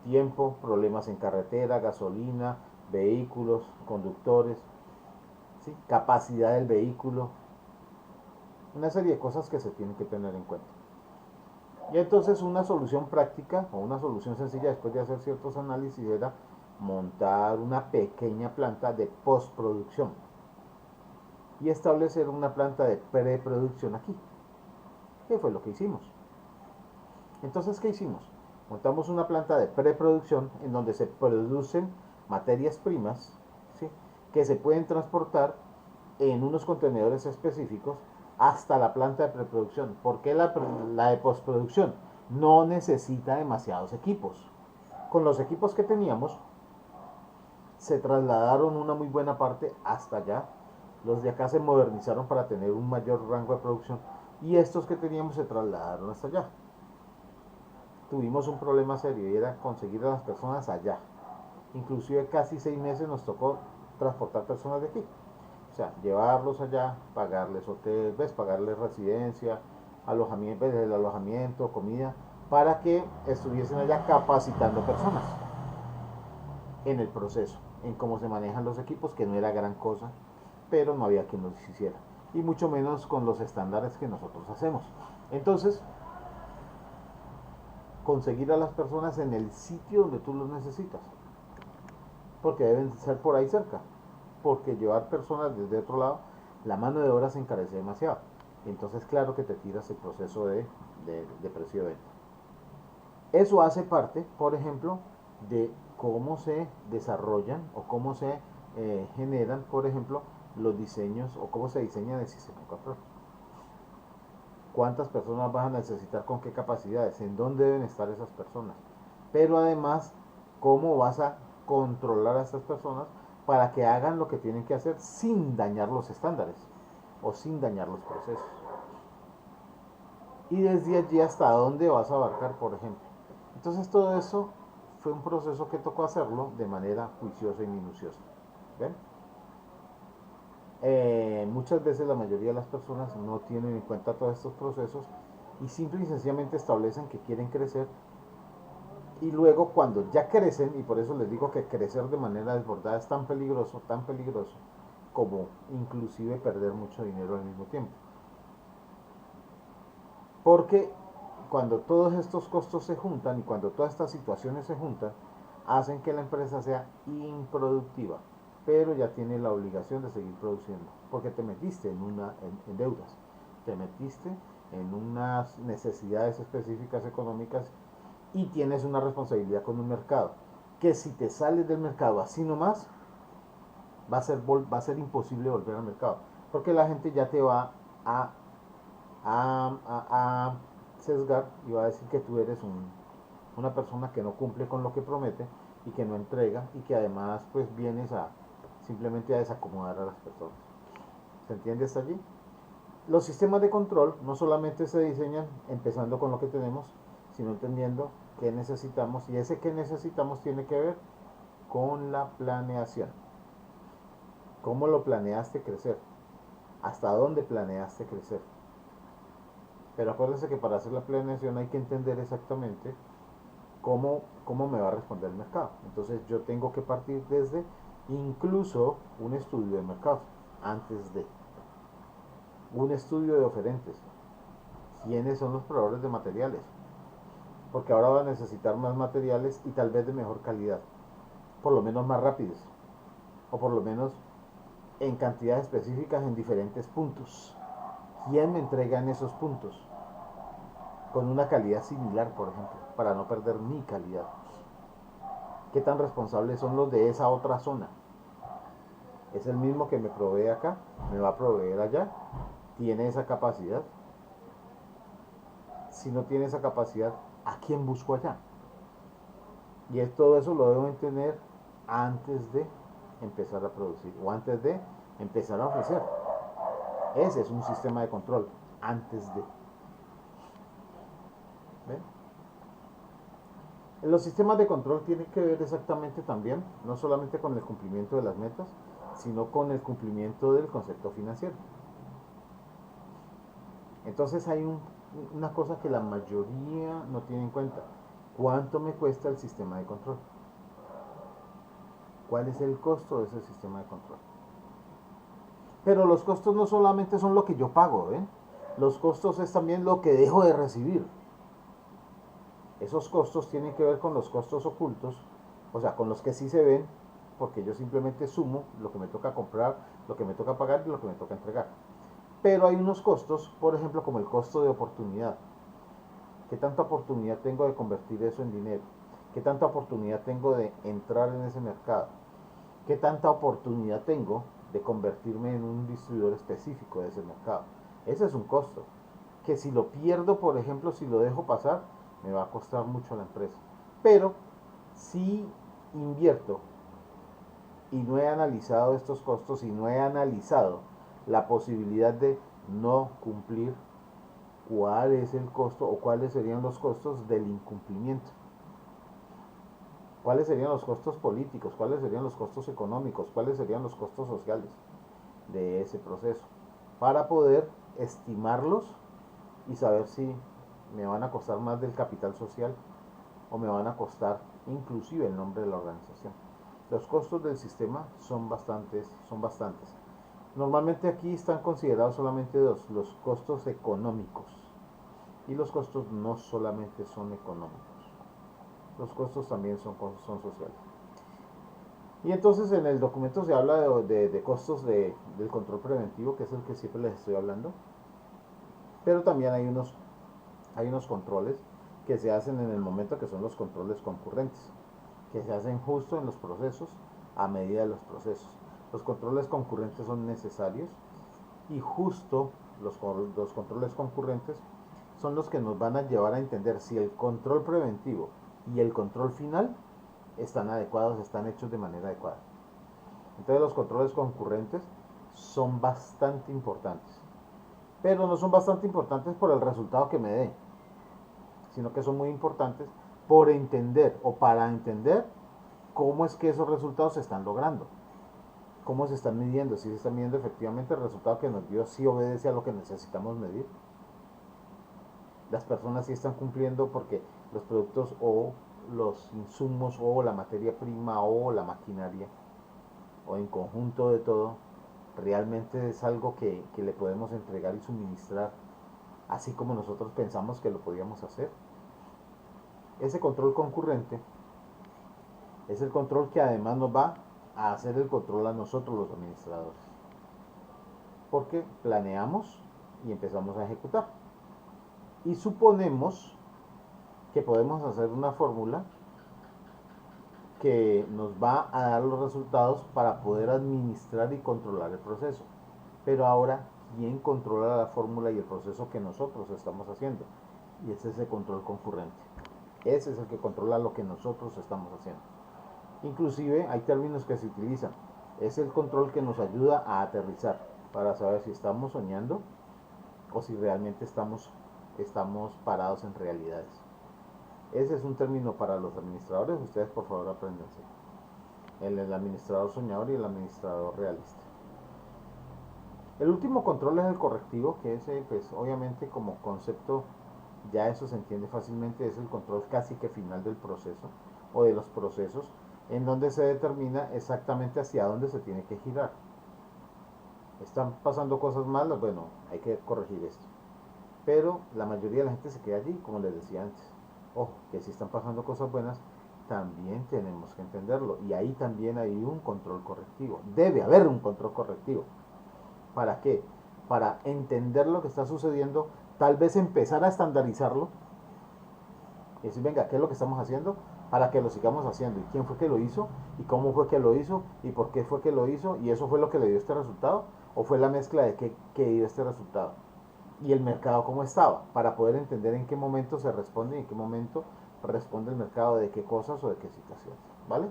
Tiempo, problemas en carretera, gasolina, vehículos, conductores, ¿sí? Capacidad del vehículo, una serie de cosas que se tienen que tener en cuenta. Y entonces una solución práctica o una solución sencilla después de hacer ciertos análisis era montar una pequeña planta de postproducción y establecer una planta de preproducción aquí. ¿Qué fue lo que hicimos? Entonces, ¿qué hicimos? Montamos una planta de preproducción en donde se producen materias primas, ¿sí?, que se pueden transportar en unos contenedores específicos hasta la planta de preproducción. ¿Por qué la de postproducción? No necesita demasiados equipos. Con los equipos que teníamos, se trasladaron una muy buena parte hasta allá. Los de acá se modernizaron para tener un mayor rango de producción y estos que teníamos se trasladaron hasta allá. Tuvimos un problema serio y era conseguir a las personas allá. Inclusive casi 6 meses nos tocó transportar personas de aquí. O sea, llevarlos allá, pagarles hotel, pagarles residencia, alojamiento, el alojamiento, comida, para que estuviesen allá capacitando personas en el proceso, en cómo se manejan los equipos, que no era gran cosa, pero no había quien los hiciera, y mucho menos con los estándares que nosotros hacemos. Entonces, conseguir a las personas en el sitio donde tú los necesitas, porque deben ser por ahí cerca, porque llevar personas desde otro lado, la mano de obra se encarece demasiado. Entonces, claro que te tiras el proceso de precio de venta. Eso hace parte, por ejemplo, de cómo se desarrollan o cómo se generan, por ejemplo, los diseños o cómo se diseña el sistema de control. ¿Cuántas personas vas a necesitar, con qué capacidades, en dónde deben estar esas personas? Pero además, ¿cómo vas a controlar a estas personas para que hagan lo que tienen que hacer sin dañar los estándares o sin dañar los procesos? Y desde allí hasta dónde vas a abarcar, por ejemplo. Entonces todo eso fue un proceso que tocó hacerlo de manera juiciosa y minuciosa. ¿Ven? Muchas veces la mayoría de las personas no tienen en cuenta todos estos procesos y simple y sencillamente establecen que quieren crecer, y luego cuando ya crecen, y por eso les digo que crecer de manera desbordada es tan peligroso como inclusive perder mucho dinero al mismo tiempo. Porque cuando todos estos costos se juntan y cuando todas estas situaciones se juntan, hacen que la empresa sea improductiva, pero ya tiene la obligación de seguir produciendo, porque te metiste en deudas, te metiste en unas necesidades específicas económicas y tienes una responsabilidad con un mercado, que si te sales del mercado así nomás, va a ser imposible volver al mercado, porque la gente ya te va a sesgar y va a decir que tú eres una persona que no cumple con lo que promete y que no entrega, y que además pues vienes simplemente a desacomodar a las personas. ¿Se entiende hasta allí? Los sistemas de control no solamente se diseñan empezando con lo que tenemos, sino entendiendo qué necesitamos, y ese que necesitamos tiene que ver con la planeación. ¿Cómo lo planeaste crecer? ¿Hasta dónde planeaste crecer? Pero acuérdense que para hacer la planeación hay que entender exactamente cómo me va a responder el mercado. Entonces yo tengo que partir desde incluso un estudio de mercado, antes de un estudio de oferentes. ¿Quiénes son los proveedores de materiales? Porque ahora va a necesitar más materiales y tal vez de mejor calidad, por lo menos más rápidos, o por lo menos en cantidades específicas en diferentes puntos. ¿Quién me entrega en esos puntos? Con una calidad similar, por ejemplo, para no perder mi calidad. ¿Qué tan responsables son los de esa otra zona? Es el mismo que me provee acá, me va a proveer allá, tiene esa capacidad. Si no tiene esa capacidad, ¿a quién busco allá? Y todo eso lo debo tener antes de empezar a producir o antes de empezar a ofrecer. Ese es un sistema de control, antes de. ¿Ven? Los sistemas de control tienen que ver exactamente también, no solamente con el cumplimiento de las metas, sino con el cumplimiento del concepto financiero. Entonces hay una cosa que la mayoría no tiene en cuenta. ¿Cuánto me cuesta el sistema de control? ¿Cuál es el costo de ese sistema de control? Pero los costos no solamente son lo que yo pago, ¿eh? Los costos es también lo que dejo de recibir. Esos costos tienen que ver con los costos ocultos, o sea, con los que sí se ven, porque yo simplemente sumo lo que me toca comprar, lo que me toca pagar y lo que me toca entregar. Pero hay unos costos, por ejemplo, como el costo de oportunidad. ¿Qué tanta oportunidad tengo de convertir eso en dinero? ¿Qué tanta oportunidad tengo de entrar en ese mercado? ¿Qué tanta oportunidad tengo de convertirme en un distribuidor específico de ese mercado? Ese es un costo, que si lo pierdo, por ejemplo, si lo dejo pasar, me va a costar mucho a la empresa. Pero si invierto y no he analizado estos costos y no he analizado la posibilidad de no cumplir, cuál es el costo o cuáles serían los costos del incumplimiento. ¿Cuáles serían los costos políticos? ¿Cuáles serían los costos económicos? ¿Cuáles serían los costos sociales de ese proceso? Para poder estimarlos y saber si me van a costar más del capital social o me van a costar inclusive el nombre de la organización. Los costos del sistema son bastantes. Normalmente aquí están considerados solamente dos, los costos económicos. Y los costos no solamente son económicos. Los costos también son sociales. Y entonces en el documento se habla de costos del control preventivo, que es el que siempre les estoy hablando. Pero también hay unos controles que se hacen en el momento, que son los controles concurrentes, que se hacen justo en los procesos, a medida de los procesos. Los controles concurrentes son necesarios y justo los controles concurrentes son los que nos van a llevar a entender si el control preventivo y el control final están adecuados, están hechos de manera adecuada. Entonces los controles concurrentes son bastante importantes, pero no son bastante importantes por el resultado que me dé, sino que son muy importantes por entender o para entender cómo es que esos resultados se están logrando, cómo se están midiendo, si se está midiendo efectivamente el resultado que nos dio, si obedece a lo que necesitamos medir. Las personas sí están cumpliendo porque los productos o los insumos o la materia prima o la maquinaria o en conjunto de todo realmente es algo que le podemos entregar y suministrar así como nosotros pensamos que lo podíamos hacer. Ese control concurrente es el control que además nos va a hacer el control a nosotros los administradores, porque planeamos y empezamos a ejecutar y suponemos que podemos hacer una fórmula que nos va a dar los resultados para poder administrar y controlar el proceso. Pero ahora, ¿quién controla la fórmula y el proceso que nosotros estamos haciendo? Y ese es el control concurrente. Ese es el que controla lo que nosotros estamos haciendo. Inclusive hay términos que se utilizan. Es el control que nos ayuda a aterrizar para saber si estamos soñando o si realmente estamos parados en realidades. Ese es un término para los administradores. Ustedes por favor apréndanse. El administrador soñador y el administrador realista. El último control es el correctivo, que ese pues obviamente como concepto ya eso se entiende fácilmente, es el control casi que final del proceso o de los procesos, en donde se determina exactamente hacia dónde se tiene que girar. Están pasando cosas malas, bueno, hay que corregir esto. Pero la mayoría de la gente se queda allí, como les decía antes. Ojo, que si están pasando cosas buenas, también tenemos que entenderlo. Y ahí también hay un control correctivo. Debe haber un control correctivo. ¿Para qué? Para entender lo que está sucediendo, tal vez empezar a estandarizarlo. Y decir, venga, ¿qué es lo que estamos haciendo? para que lo sigamos haciendo. ¿Y quién fue que lo hizo? ¿Y cómo fue que lo hizo? ¿Y por qué fue que lo hizo? ¿Y eso fue lo que le dio este resultado? ¿O fue la mezcla de que dio este resultado? ¿Y el mercado cómo estaba? Para poder entender en qué momento se responde y en qué momento responde el mercado de qué cosas o de qué situaciones. ¿Vale?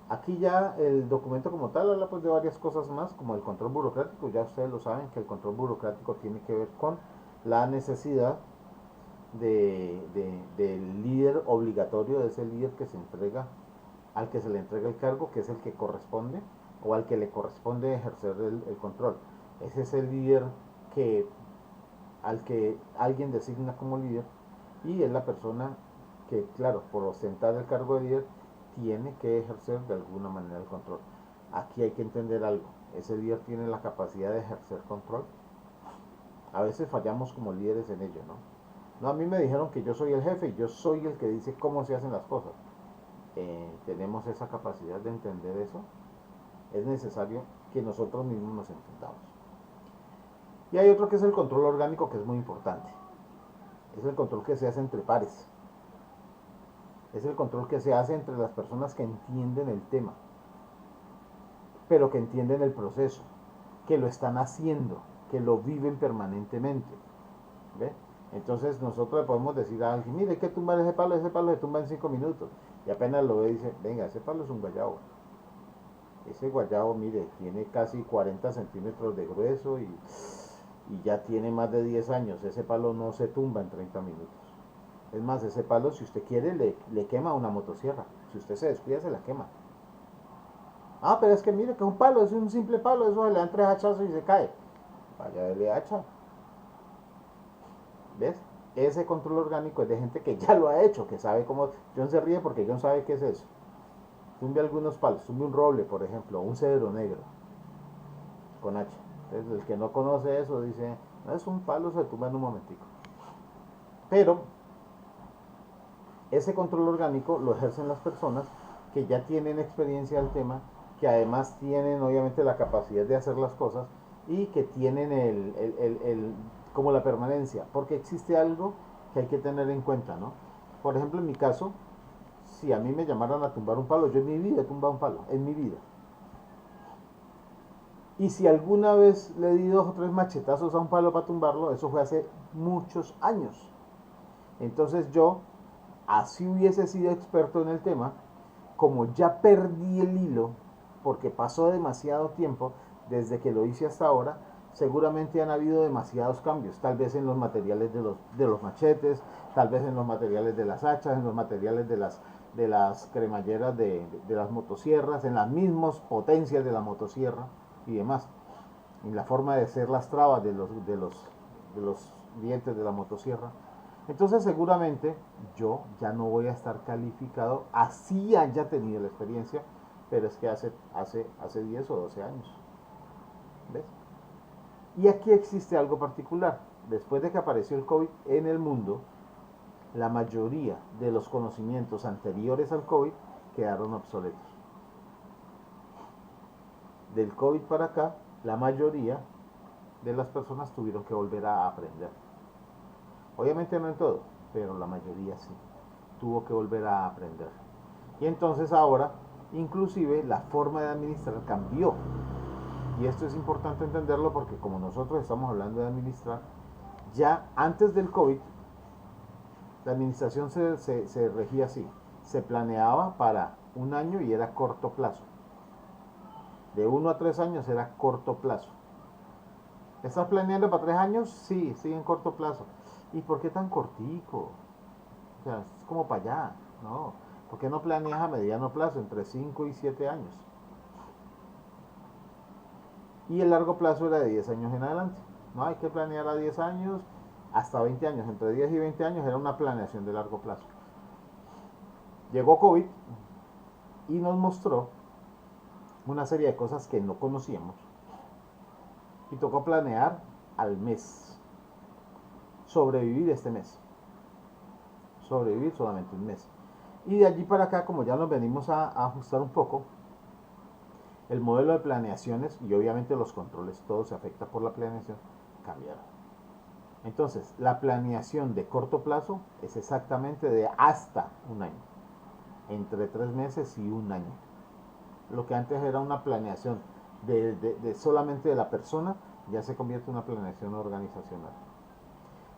Aquí ya el documento como tal habla pues de varias cosas más, como el control burocrático. Ya ustedes lo saben que el control burocrático tiene que ver con la necesidad del líder obligatorio, de ese líder que se entrega, al que se le entrega el cargo, que es el que corresponde, o al que le corresponde ejercer el control. Ese es el líder que, al que alguien designa como líder, y es la persona que, claro, por ostentar el cargo de líder, tiene que ejercer de alguna manera el control. Aquí hay que entender algo: ese líder tiene la capacidad de ejercer control. A veces fallamos como líderes en ello, ¿no? No, a mí me dijeron que yo soy el jefe y yo soy el que dice cómo se hacen las cosas. Tenemos esa capacidad de entender eso. Es necesario que nosotros mismos nos entendamos. Y hay otro que es el control orgánico, que es muy importante. Es el control que se hace entre pares. Es el control que se hace entre las personas que entienden el tema, pero que entienden el proceso, que lo están haciendo, que lo viven permanentemente. ¿Ve? Entonces nosotros le podemos decir a alguien: mire, hay que tumbar ese palo se tumba en 5 minutos. Y apenas lo ve y dice: venga, ese palo es un guayabo. Ese guayabo, mire, tiene casi 40 centímetros de grueso y ya tiene más de 10 años. Ese palo no se tumba en 30 minutos. Es más, ese palo, si usted quiere, le quema una motosierra. Si usted se descuida, se la quema. Ah, pero es que mire que es un palo, es un simple palo, eso le dan 3 hachazos y se cae. Vaya, dele hacha. ¿Ves? Ese control orgánico es de gente que ya lo ha hecho, que sabe cómo. John se ríe porque John sabe qué es eso. Tumbe algunos palos, tumbe un roble, por ejemplo, o un cedro negro con hacha. Entonces, el que no conoce eso dice: no, es un palo, se tumba en un momentico. Pero ese control orgánico lo ejercen las personas que ya tienen experiencia del tema, que además tienen obviamente la capacidad de hacer las cosas y que tienen como la permanencia, porque existe algo que hay que tener en cuenta, ¿no? Por ejemplo, en mi caso, si a mí me llamaran a tumbar un palo, yo en mi vida he tumbado un palo, en mi vida. Y si alguna vez le di 2 o 3 machetazos a un palo para tumbarlo, eso fue hace muchos años. Entonces yo, así hubiese sido experto en el tema, como ya perdí el hilo, porque pasó demasiado tiempo desde que lo hice hasta ahora, seguramente han habido demasiados cambios, tal vez en los materiales de los machetes, tal vez en los materiales de las hachas, en los materiales de las cremalleras de las motosierras, en las mismas potencias de la motosierra y demás, en la forma de hacer las trabas de los dientes de la motosierra. Entonces seguramente yo ya no voy a estar calificado, así haya tenido la experiencia, pero es que hace 10 o 12 años. ¿Ves? Y aquí existe algo particular. Después de que apareció el COVID en el mundo, la mayoría de los conocimientos anteriores al COVID quedaron obsoletos. Del COVID para acá, la mayoría de las personas tuvieron que volver a aprender. Obviamente no en todo, pero la mayoría sí. Tuvo que volver a aprender. Y entonces ahora, inclusive, la forma de administrar cambió. Y esto es importante entenderlo porque como nosotros estamos hablando de administrar, ya antes del COVID, la administración se regía así. Se planeaba para un año y era corto plazo. De 1 a 3 años era corto plazo. ¿Estás planeando para 3 años? Sí, en corto plazo. ¿Y por qué tan cortico? O sea, es como para allá. No, ¿por qué no planeas a mediano plazo, entre 5 y 7 años? Y el largo plazo era de 10 años en adelante. No hay que planear a 10 años, hasta 20 años. Entre 10 y 20 años era una planeación de largo plazo. Llegó COVID y nos mostró una serie de cosas que no conocíamos. Y tocó planear al mes. Sobrevivir este mes. Sobrevivir solamente un mes. Y de allí para acá, como ya nos venimos a ajustar un poco, el modelo de planeaciones y obviamente los controles, todo se afecta por la planeación, cambiaron. Entonces, la planeación de corto plazo es exactamente de hasta un año, entre 3 meses y un año. Lo que antes era una planeación de solamente de la persona, ya se convierte en una planeación organizacional.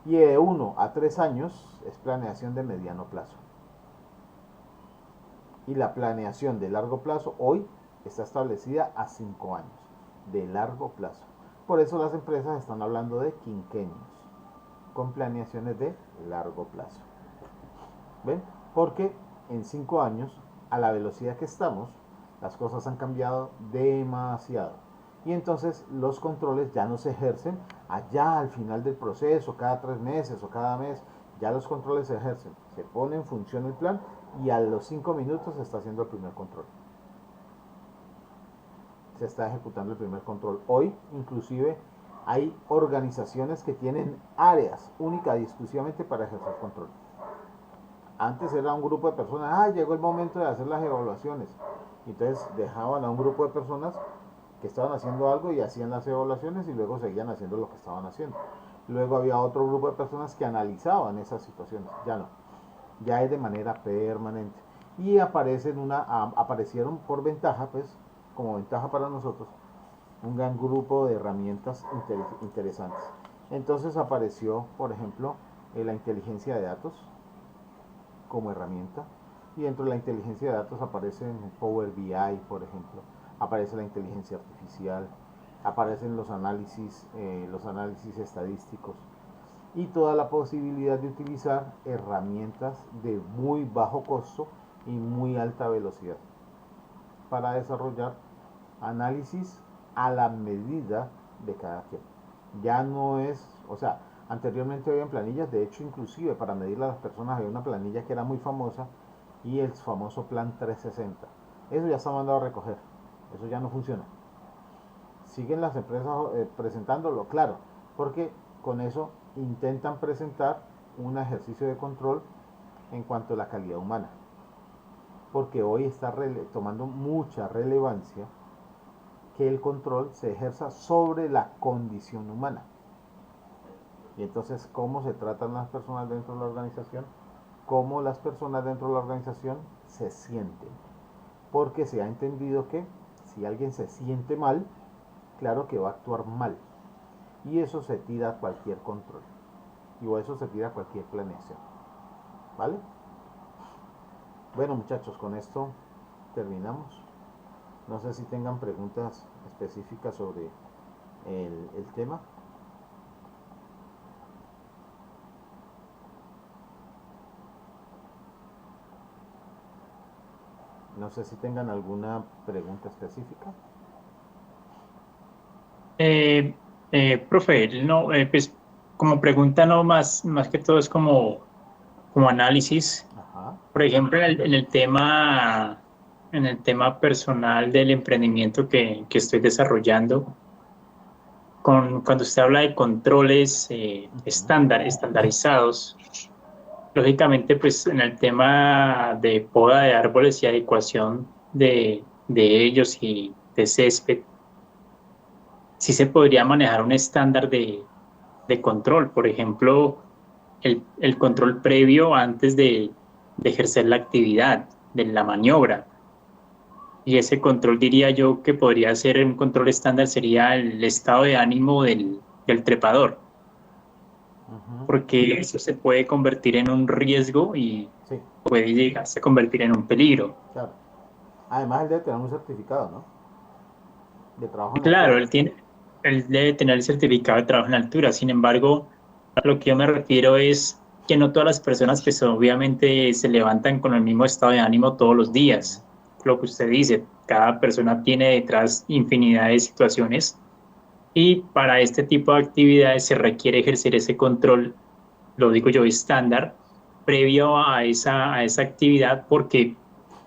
Y de 1 a 3 años es planeación de mediano plazo. Y la planeación de largo plazo hoy está establecida a 5 años, de largo plazo. Por eso las empresas están hablando de quinquenios, con planeaciones de largo plazo. ¿Ven? Porque en 5 años, a la velocidad que estamos, las cosas han cambiado demasiado. Y entonces los controles ya no se ejercen allá al final del proceso, cada 3 meses o cada mes. Ya los controles se ejercen. Se pone en función el plan y a los 5 minutos se está haciendo el primer control. Se está ejecutando el primer control. Hoy, inclusive, hay organizaciones que tienen áreas únicas y exclusivamente para ejercer control. Antes era un grupo de personas, llegó el momento de hacer las evaluaciones. Entonces dejaban a un grupo de personas que estaban haciendo algo y hacían las evaluaciones y luego seguían haciendo lo que estaban haciendo. Luego había otro grupo de personas que analizaban esas situaciones. Ya no. Ya es de manera permanente. Y aparecieron por ventaja, pues, como ventaja para nosotros, un gran grupo de herramientas interesantes. Entonces apareció, por ejemplo, la inteligencia de datos como herramienta. Y dentro de la inteligencia de datos aparece Power BI, por ejemplo. Aparece la inteligencia artificial, aparecen los análisis estadísticos y toda la posibilidad de utilizar herramientas de muy bajo costo y muy alta velocidad para desarrollar análisis a la medida de cada quien. Ya no es, anteriormente había planillas, de hecho inclusive para medir a las personas había una planilla que era muy famosa y el famoso plan 360. Eso ya está mandado a recoger, eso ya no funciona. Siguen las empresas presentándolo, claro, porque con eso intentan presentar un ejercicio de control en cuanto a la calidad humana, porque hoy está tomando mucha relevancia que el control se ejerza sobre la condición humana. Y entonces, ¿cómo se tratan las personas dentro de la organización? ¿Cómo las personas dentro de la organización se sienten? Porque se ha entendido que si alguien se siente mal, claro que va a actuar mal. Y eso se tira a cualquier control. Y eso se tira a cualquier planeación. ¿Vale? Bueno, muchachos, con esto terminamos. No sé si tengan preguntas específicas sobre el tema. No sé si tengan alguna pregunta específica. Profe, no, pues como pregunta no más que todo es como análisis. Ajá. Por ejemplo, en el tema personal del emprendimiento que estoy desarrollando, cuando usted habla de controles estandarizados, lógicamente, pues en el tema de poda de árboles y adecuación de ellos y de césped, sí se podría manejar un estándar de control. Por ejemplo, el control previo antes de ejercer la actividad, de la maniobra. Y ese control, diría yo, que podría ser un control estándar, sería el estado de ánimo del trepador. Porque eso se puede convertir en un riesgo y sí, puede llegarse a convertir en un peligro. claro. Además, él debe tener un certificado, ¿no? De trabajo en Claro, altura. él debe tener el certificado de trabajo en altura. Sin embargo, a lo que yo me refiero es que no todas las personas pues obviamente se levantan con el mismo estado de ánimo todos los días. Lo que usted dice, cada persona tiene detrás infinidad de situaciones y para este tipo de actividades se requiere ejercer ese control, lo digo yo, estándar, previo a esa actividad, porque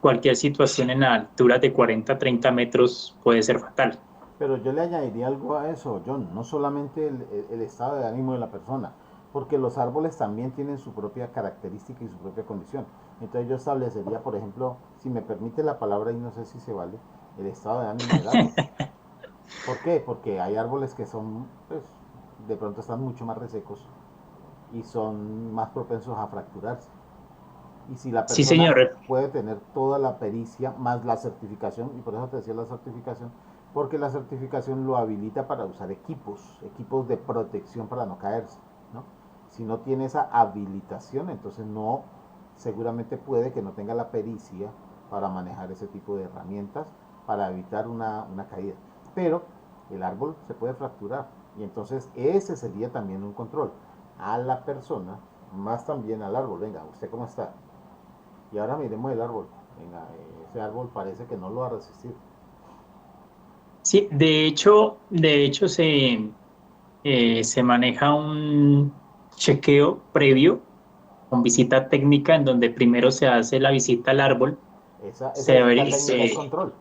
cualquier situación en la altura de 40 30 metros puede ser fatal. Pero yo le añadiría algo a eso, John, no solamente el estado de ánimo de la persona, porque los árboles también tienen su propia característica y su propia condición. Entonces yo establecería, por ejemplo, si me permite la palabra y no sé si se vale, el estado de ánimo del árbol. ¿Por qué? Porque hay árboles que son, pues, de pronto están mucho más resecos y son más propensos a fracturarse. Y si la Sí, persona señor. puede tener toda la pericia más la certificación, y por eso te decía la certificación, porque la certificación lo habilita para usar equipos de protección para no caerse, ¿no? Si no tiene esa habilitación, entonces no, seguramente puede que no tenga la pericia para manejar ese tipo de herramientas para evitar una caída. Pero el árbol se puede fracturar y entonces ese sería también un control a la persona, más también al árbol. Venga, ¿usted cómo está? Y ahora miremos el árbol. Venga, ese árbol parece que no lo va a resistir. Sí, de hecho se maneja un chequeo previo con visita técnica en donde primero se hace la visita al árbol, Esa se, visita veri- técnica es se, control.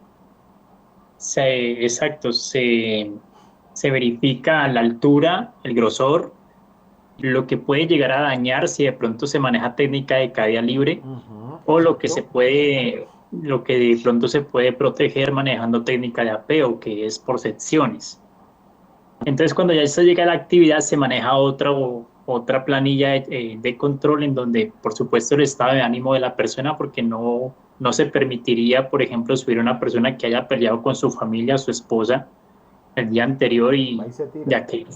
exacto, se verifica la altura, el grosor, lo que puede llegar a dañar si de pronto se maneja técnica de caída libre o Exacto. lo que de pronto se puede proteger manejando técnica de apeo, que es por secciones. Entonces, cuando ya se llega a la actividad, se maneja otra planilla de control en donde, por supuesto, el estado de ánimo de la persona, porque no se permitiría, por ejemplo, subir a una persona que haya peleado con su familia, su esposa, el día anterior Va y y se tira. ya que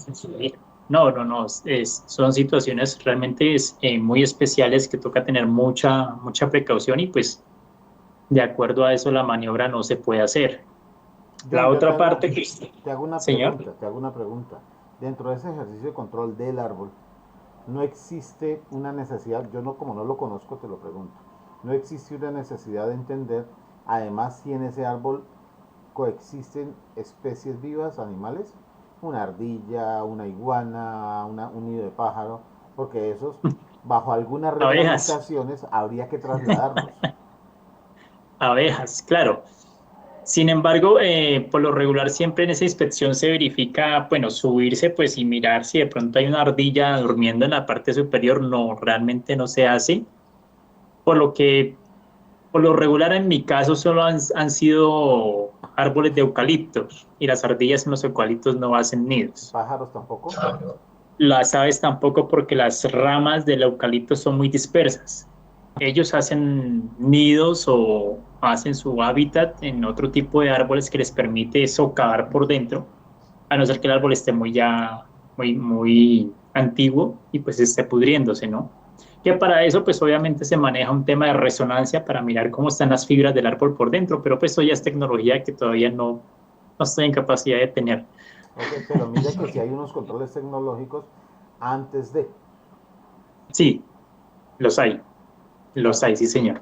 no, no, no, son situaciones realmente muy especiales que toca tener mucha precaución y pues de acuerdo a eso la maniobra no se puede hacer. La John, yo otra parte que, te hago una señor. pregunta, te hago una pregunta. Dentro de ese ejercicio de control del árbol, no existe una necesidad, yo no, como no lo conozco, te lo pregunto, no existe una necesidad de entender, además, si en ese árbol coexisten especies vivas, animales, una ardilla, una iguana, un nido de pájaro, porque esos, bajo algunas Abejas, reglamentaciones, habría que trasladarlos. abejas, claro. Sin embargo, por lo regular siempre en esa inspección se verifica, bueno, subirse pues y mirar si de pronto hay una ardilla durmiendo en la parte superior. No, realmente no se hace. Por lo que, por lo regular en mi caso solo han sido árboles de eucaliptos y las ardillas en los eucaliptos no hacen nidos. Pájaros tampoco. Las aves tampoco porque las ramas del eucalipto son muy dispersas. Ellos hacen nidos o hacen su hábitat en otro tipo de árboles que les permite socavar por dentro, a no ser que el árbol esté muy antiguo y pues esté pudriéndose, ¿no? Que para eso pues obviamente se maneja un tema de resonancia para mirar cómo están las fibras del árbol por dentro, pero pues eso ya es tecnología que todavía no estoy en capacidad de tener. Ok, pero mira que si hay unos controles tecnológicos antes de. Sí, los hay. Los Claro, hay, sí, señor.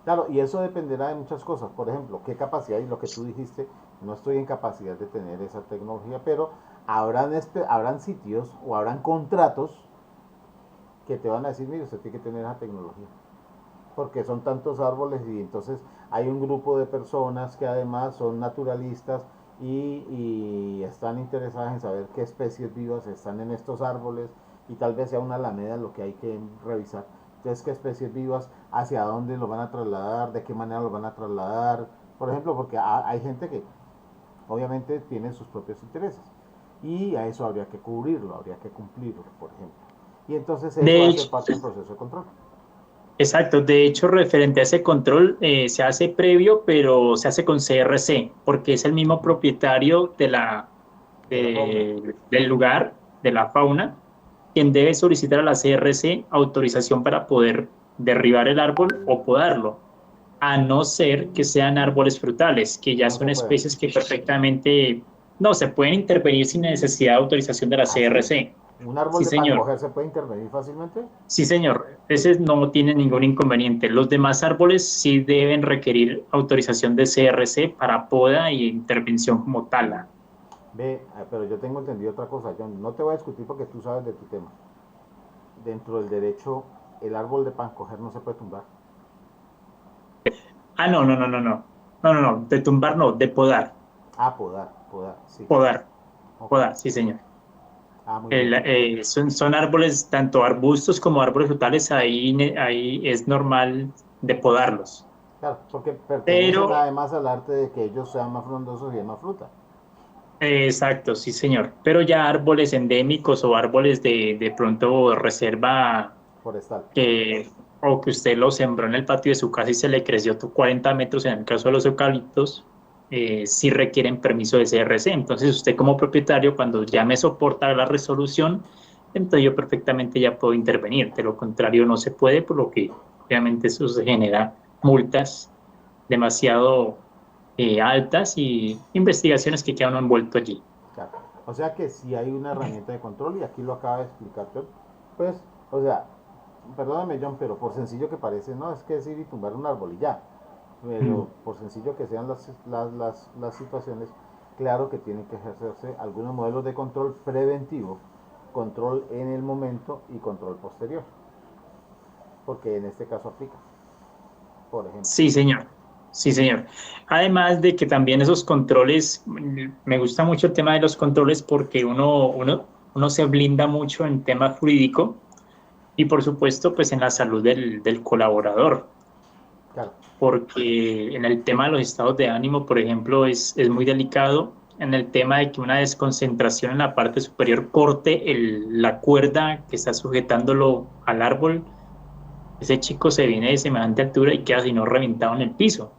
claro, y eso dependerá de muchas cosas. Por ejemplo, qué capacidad, y lo que tú dijiste, no estoy en capacidad de tener esa tecnología, pero habrán sitios o habrán contratos que te van a decir, mire, usted tiene que tener esa tecnología. Porque son tantos árboles y entonces hay un grupo de personas que además son naturalistas y están interesadas en saber qué especies vivas están en estos árboles y tal vez sea una alameda lo que hay que revisar. Entonces, qué especies vivas, hacia dónde lo van a trasladar, de qué manera lo van a trasladar. Por ejemplo, porque hay gente que obviamente tiene sus propios intereses y a eso habría que cubrirlo, habría que cumplirlo, por ejemplo. Y entonces eso De hace hecho, parte del proceso de control. exacto, de hecho, referente a ese control, se hace previo, pero se hace con CRC, porque es el mismo propietario De la fauna. del lugar, de la fauna, quien debe solicitar a la CRC autorización para poder derribar el árbol o podarlo, a no ser que sean árboles frutales, que ya No son se puede. especies que perfectamente no se pueden intervenir sin necesidad de autorización de la ¿Ah, sí? CRC. ¿Un árbol Sí, de señor. pancoger se puede intervenir fácilmente? Sí, señor. Ese no tiene ningún inconveniente. Los demás árboles sí deben requerir autorización de CRC para poda y intervención como tala. Ve, pero yo tengo entendido otra cosa, John. No te voy a discutir porque tú sabes de tu tema. Dentro del derecho, el árbol de pancoger no se puede tumbar. Ah, no, no, no, no, no. No, no, no. De tumbar no, de podar. Ah, podar, sí. Podar, Ok. podar, sí, señor. Ah, muy bien. Son árboles, tanto arbustos como árboles frutales, ahí es normal de podarlos. Claro, porque pertenecen Pero además al arte de que ellos sean más frondosos y den más fruta. Exacto, sí, señor. Pero ya árboles endémicos o árboles de pronto reserva Forestal. que, o que usted lo sembró en el patio de su casa y se le creció 40 metros en el caso de los eucaliptos, sí requieren permiso de CRC. Entonces usted como propietario, cuando ya me soporta la resolución, entonces yo perfectamente ya puedo intervenir. De lo contrario no se puede, por lo que obviamente eso se genera multas demasiado altas y investigaciones que quedan envuelto allí. Claro. O sea que si hay una herramienta de control, y aquí lo acaba de explicar John, pues, o sea, perdóname John, pero por sencillo que parece, no, es que es ir y tumbar un árbol y ya. Pero por sencillo que sean las situaciones, claro que tienen que ejercerse algunos modelos de control preventivo, control en el momento y control posterior, porque en este caso aplica, por ejemplo. Sí, señor. Sí, señor. Además de que también esos controles, me gusta mucho el tema de los controles porque uno se blinda mucho en tema jurídico y por supuesto pues en la salud del colaborador, Claro, porque en el tema de los estados de ánimo, por ejemplo, es muy delicado en el tema de que una desconcentración en la parte superior corte la cuerda que está sujetándolo al árbol. Ese chico se viene de semejante altura y queda si no reventado en el piso.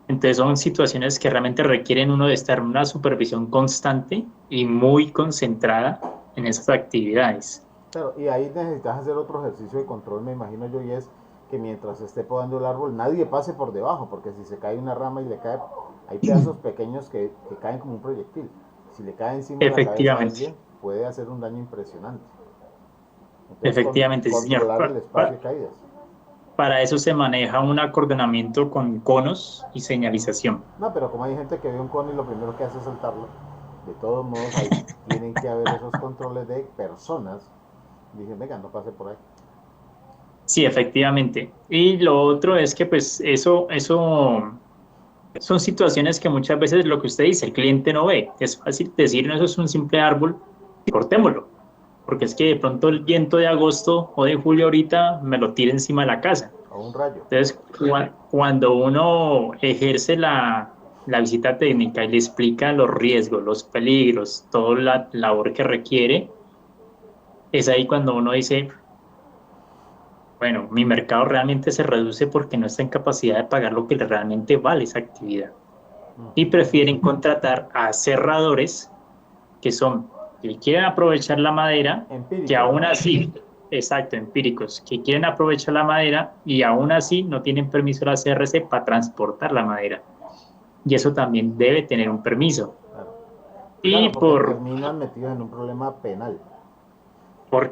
Entonces son situaciones que realmente requieren uno de estar en una supervisión constante y muy concentrada en esas actividades. claro, y ahí necesitas hacer otro ejercicio de control, me imagino yo, y es que mientras esté podando el árbol, nadie pase por debajo, porque si se cae una rama y le cae, hay pedazos pequeños que caen como un proyectil. Si le cae encima de la cabeza a Efectivamente, alguien, puede hacer un daño impresionante. Entonces, efectivamente, sí, señor. controlar el espacio de caídas. Para eso se maneja un acordonamiento con conos y señalización. No, pero como hay gente que ve un cono y lo primero que hace es saltarlo, de todos modos ahí tienen que haber esos controles de personas. Dicen, venga, no pase por ahí. Sí, efectivamente. Y lo otro es que pues eso son situaciones que muchas veces lo que usted dice, el cliente no ve. Es fácil decir, no, eso es un simple árbol, cortémoslo. Porque es que de pronto el viento de agosto o de julio ahorita me lo tira encima de la casa. O un rayo. Entonces, cuando uno ejerce la visita técnica y le explica los riesgos, los peligros, toda la labor que requiere, es ahí cuando uno dice, bueno, mi mercado realmente se reduce porque no está en capacidad de pagar lo que realmente vale esa actividad. Y prefieren contratar a cerradores que son, que quieren aprovechar la madera, que Empíricos, aún ¿no? así, exacto, empíricos, que quieren aprovechar la madera y aún así no tienen permiso de la CRC para transportar la madera. Y eso también debe tener un permiso. Claro. Y Claro, porque terminan metidos en un problema penal.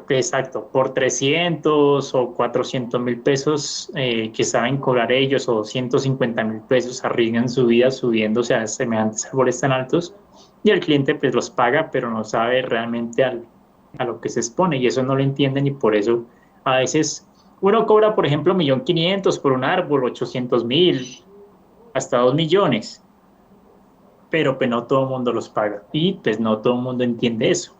exacto, por 300 o 400.000 pesos que saben cobrar ellos o 250.000 pesos arriesgan su vida subiéndose a semejantes árboles tan altos y el cliente pues los paga pero no sabe realmente a lo que se expone y eso no lo entienden y por eso a veces uno cobra por ejemplo 1.500.000 por un árbol, 800.000, hasta 2 millones, pero pues no todo el mundo los paga y pues no todo el mundo entiende eso.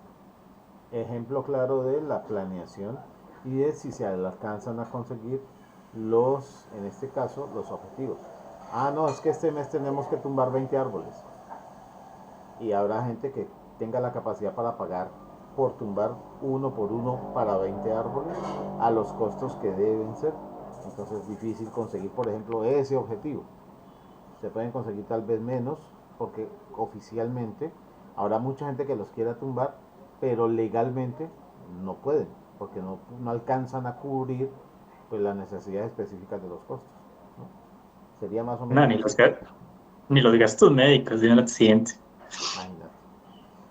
Ejemplo claro de la planeación y de si se alcanzan a conseguir en este caso, los objetivos. Ah, no, es que este mes tenemos que tumbar 20 árboles. Y habrá gente que tenga la capacidad para pagar por tumbar uno por uno para 20 árboles a los costos que deben ser. Entonces es difícil conseguir, por ejemplo, ese objetivo. Se pueden conseguir tal vez menos porque oficialmente habrá mucha gente que los quiera tumbar, pero legalmente no pueden porque no alcanzan a cubrir pues las necesidades específicas de los costos, ¿no? Sería más o No, menos así. ni los gastos médicos de un accidente. Imagínate.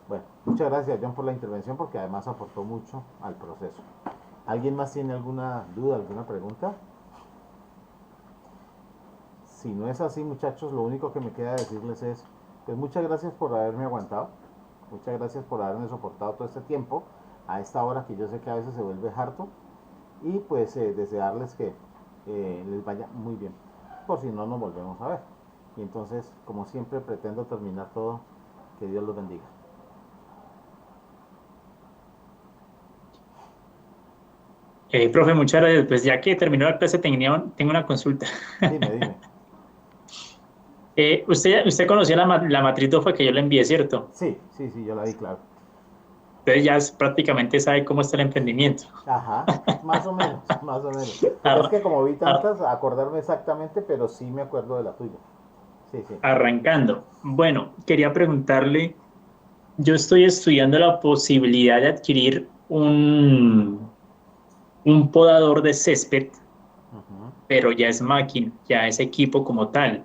Bueno, muchas gracias John por la intervención porque además aportó mucho al proceso. ¿Alguien más tiene alguna duda, alguna pregunta? Si no es así, muchachos, lo único que me queda decirles es, pues muchas gracias por haberme aguantado, muchas gracias por haberme soportado todo este tiempo, a esta hora que yo sé que a veces se vuelve harto, y pues desearles que les vaya muy bien, por si no nos volvemos a ver. Y entonces, como siempre, pretendo terminar todo, que Dios los bendiga. Profe, muchas gracias. Pues ya que terminó la clase, tengo una consulta. Dime, dime. Usted conoció la matriz DOFA que yo le envié, ¿cierto? Sí, sí, sí, yo la vi, claro. Entonces ya prácticamente sabe cómo está el emprendimiento. Ajá, más o menos, más o menos. Porque es Ar- que como vi ar- tantas, acordarme exactamente, pero sí me acuerdo de la tuya. Sí, sí. arrancando. Bueno, quería preguntarle, yo estoy estudiando la posibilidad de adquirir un podador de césped, Ujú. pero ya es máquina, ya es equipo como tal.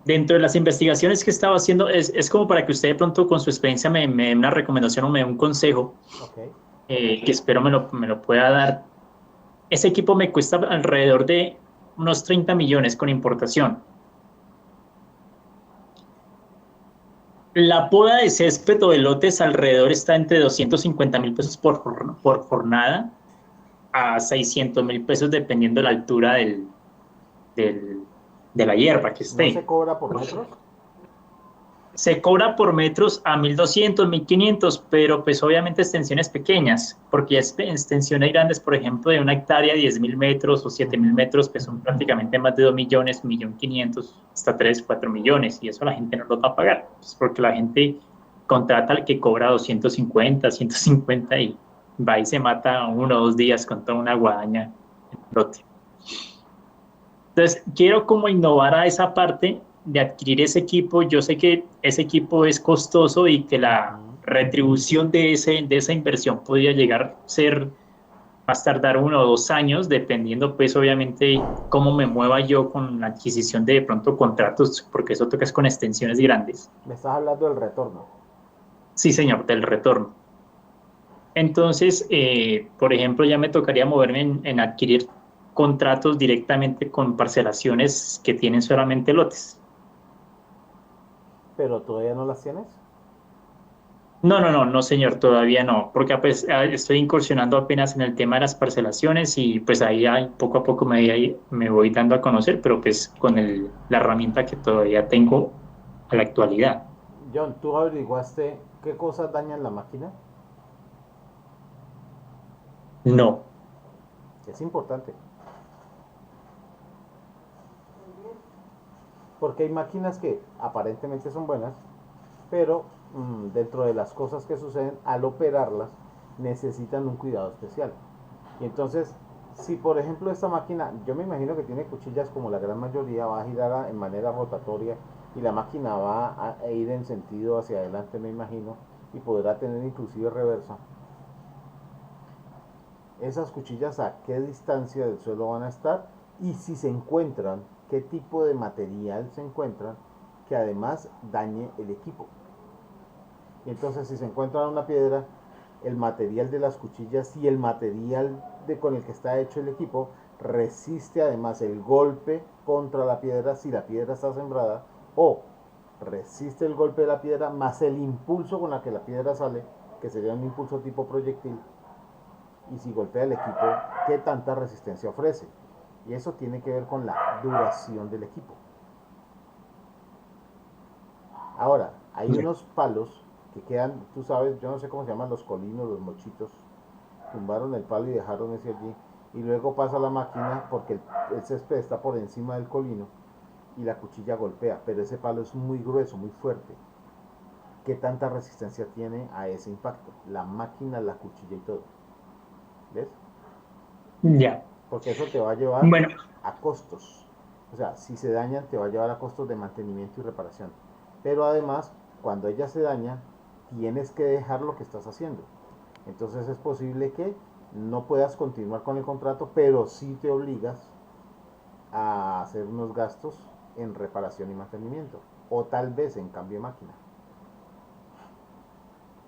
Dentro de las investigaciones que estaba haciendo, es como para que usted de pronto con su experiencia me dé una recomendación o me dé un consejo, Ok. que espero me lo pueda dar. Ese equipo me cuesta alrededor de unos 30 millones con importación. La poda de césped o de lotes alrededor está entre 250.000 pesos por jornada a 600.000 pesos dependiendo de la altura del- de la hierba que ¿No se esté. cobra por metros? Se cobra por metros a 1.200, 1.500, pero pues obviamente extensiones pequeñas, porque extensiones grandes, por ejemplo, de una hectárea, 10.000 metros o 7.000 Ujú. metros, pues son prácticamente más de 2 millones, 1.500.000, hasta 3, 4 millones, y eso la gente no lo va a pagar, pues porque la gente contrata al que cobra 250, 150 y va y se mata 1 o 2 días con toda una guadaña en el lote. Entonces, quiero como innovar a esa parte de adquirir ese equipo. Yo sé que ese equipo es costoso y que la Ujú. retribución de esa inversión podría llegar a ser más tardar 1 o 2 años, dependiendo pues obviamente cómo me mueva yo con la adquisición de pronto contratos, porque eso toca es con extensiones grandes. Me estás hablando del retorno. Sí, señor, del retorno. Entonces, por ejemplo, ya me tocaría moverme en adquirir contratos directamente con parcelaciones que tienen solamente lotes. Pero todavía no las tienes. No, no, no, no, señor, todavía no, porque pues, estoy incursionando apenas en el tema de las parcelaciones y pues poco a poco me voy dando a conocer, pero pues con la herramienta que todavía tengo a la actualidad. John, ¿tú averiguaste qué cosas dañan la máquina? No, Es importante. Porque hay máquinas que aparentemente son buenas, pero dentro de las cosas que suceden al operarlas necesitan un cuidado especial. Y entonces, si por ejemplo esta máquina, yo me imagino que tiene cuchillas como la gran mayoría, va a girar en manera rotatoria y la máquina va a ir en sentido hacia adelante, me imagino, y podrá tener inclusive reversa. Esas cuchillas a qué distancia del suelo van a estar y si se encuentran, qué tipo de material se encuentran que además dañe el equipo. Y entonces si se encuentra una piedra, el material de las cuchillas y el material con el que está hecho el equipo resiste además el golpe contra la piedra si la piedra está sembrada o resiste el golpe de la piedra más el impulso con la que la piedra sale, que sería un impulso tipo proyectil, y si golpea el equipo, qué tanta resistencia ofrece. Y eso tiene que ver con la duración del equipo. Ahora, hay unos palos que quedan, tú sabes, yo no sé cómo se llaman los colinos, los mochitos, tumbaron el palo y dejaron ese allí. Y luego pasa la máquina porque el césped está por encima del colino y la cuchilla golpea, pero ese palo es muy grueso, muy fuerte. ¿Qué tanta resistencia tiene a ese impacto? La máquina, la cuchilla y todo. ¿Ves? ya. Porque eso te va a llevar Bueno, a costos. O sea, si se dañan, te va a llevar a costos de mantenimiento y reparación. Pero además, cuando ella se daña, tienes que dejar lo que estás haciendo. Entonces es posible que no puedas continuar con el contrato, pero sí te obligas a hacer unos gastos en reparación y mantenimiento. O tal vez en cambio de máquina.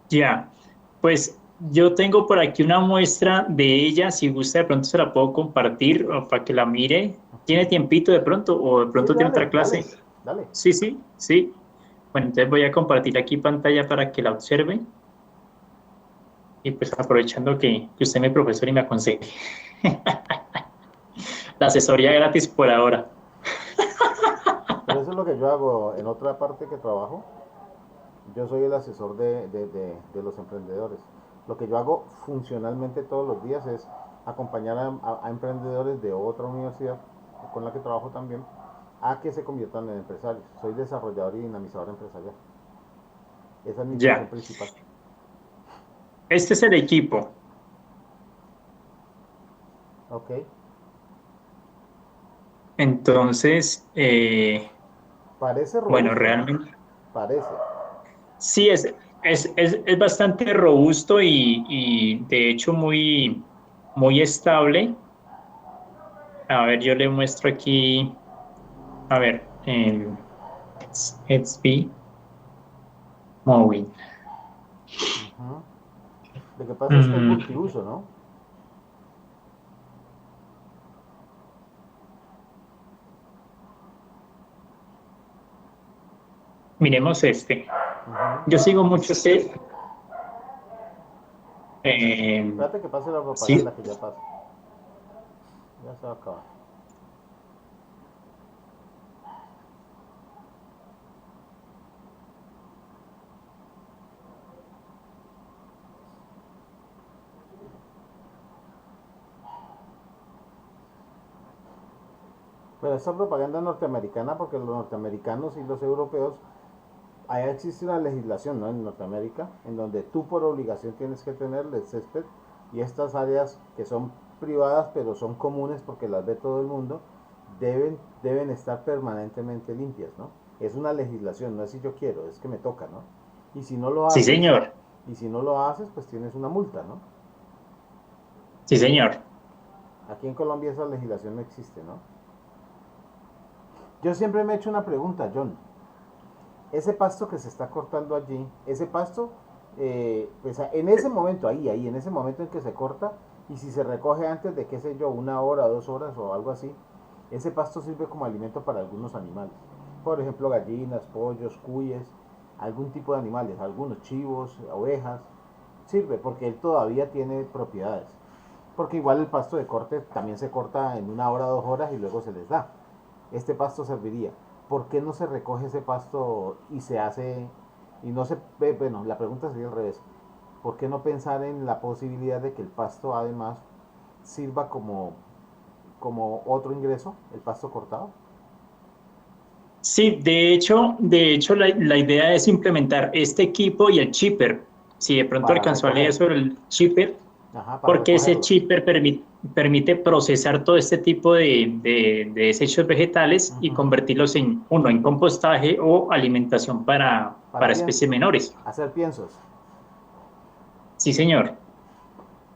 ya. Pues yo tengo por aquí una muestra de ella, si gusta de pronto se la puedo compartir o para que la mire. ¿Tiene tiempito de pronto o de Sí, pronto tiene dale, otra dale, clase? dale. Sí, sí, sí. Bueno, entonces voy a compartir aquí pantalla para que la observe y pues aprovechando que usted es mi profesor y me aconseje. La asesoría gratis por ahora. Pero eso es lo que yo hago en otra parte que trabajo. Yo soy el asesor de los emprendedores. Lo que yo hago funcionalmente todos los días es acompañar a emprendedores de otra universidad con la que trabajo también a que se conviertan en empresarios. Soy desarrollador y dinamizador empresarial. Esa es mi función Ya. principal. Este es el equipo. Ok. Entonces, Parece bueno, robusto, ¿no? realmente Parece. sí es bastante robusto y de hecho muy estable. A ver, yo le muestro aquí, a ver, en XP Móvil. Ujú. Lo que pasa es que es Mm, multiuso, ¿no? miremos este. Ujú. Yo sigo mucho este. eh, Espérate que pase la sí, propaganda, que ya pasa. Ya se va a acabar. Pero esta propaganda norteamericana, porque los norteamericanos y los europeos, allá existe una legislación, ¿no? En Norteamérica, en donde tú por obligación tienes que tener el césped y estas áreas que son privadas, pero son comunes porque las ve todo el mundo, deben estar permanentemente limpias, ¿no? Es una legislación, no es si yo quiero, es que me toca, ¿no? Y si no lo sí, haces, señor. pues tienes una multa, ¿no? Sí, señor. Aquí en Colombia esa legislación no existe, ¿no? Yo siempre me he hecho una pregunta, John. Ese pasto que se está cortando allí, ese pasto, pues en ese momento, en ese momento en que se corta, y si se recoge antes de, qué sé yo, 1 hora, 2 horas o algo así, ese pasto sirve como alimento para algunos animales. Por ejemplo, gallinas, pollos, cuyes, algún tipo de animales, algunos chivos, ovejas. Sirve porque él todavía tiene propiedades. Porque igual el pasto de corte también se corta en 1 hora, 2 horas y luego se les da. Este pasto serviría. ¿Por qué no se recoge ese pasto y se hace y no se ve? Bueno, la pregunta sería al revés. ¿Por qué no pensar en la posibilidad de que el pasto además sirva como otro ingreso, el pasto cortado? Sí, de hecho la idea es implementar este equipo y el chipper. Si de pronto Para alcanzó a leer recoger. sobre el chipper, Ajá, para porque ese recogerlo. chipper permite procesar todo este tipo de desechos vegetales y Ujú. convertirlos en, uno, en compostaje o alimentación Para para especies menores. hacer piensos. Sí, señor.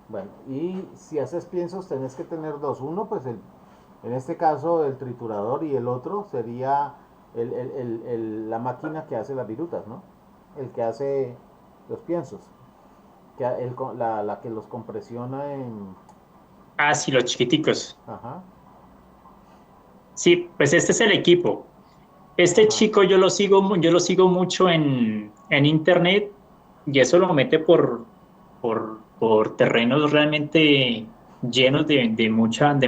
Bueno, y si haces piensos tenés que tener dos. Uno, pues en este caso el triturador, y el otro sería la máquina que hace las virutas, ¿no? El que hace los piensos, la que los compresiona en... Ah, sí, los chiquiticos. Ajá, Sí, pues este es el equipo. Este ajá. chico yo lo sigo mucho en internet y eso lo mete por terrenos realmente llenos de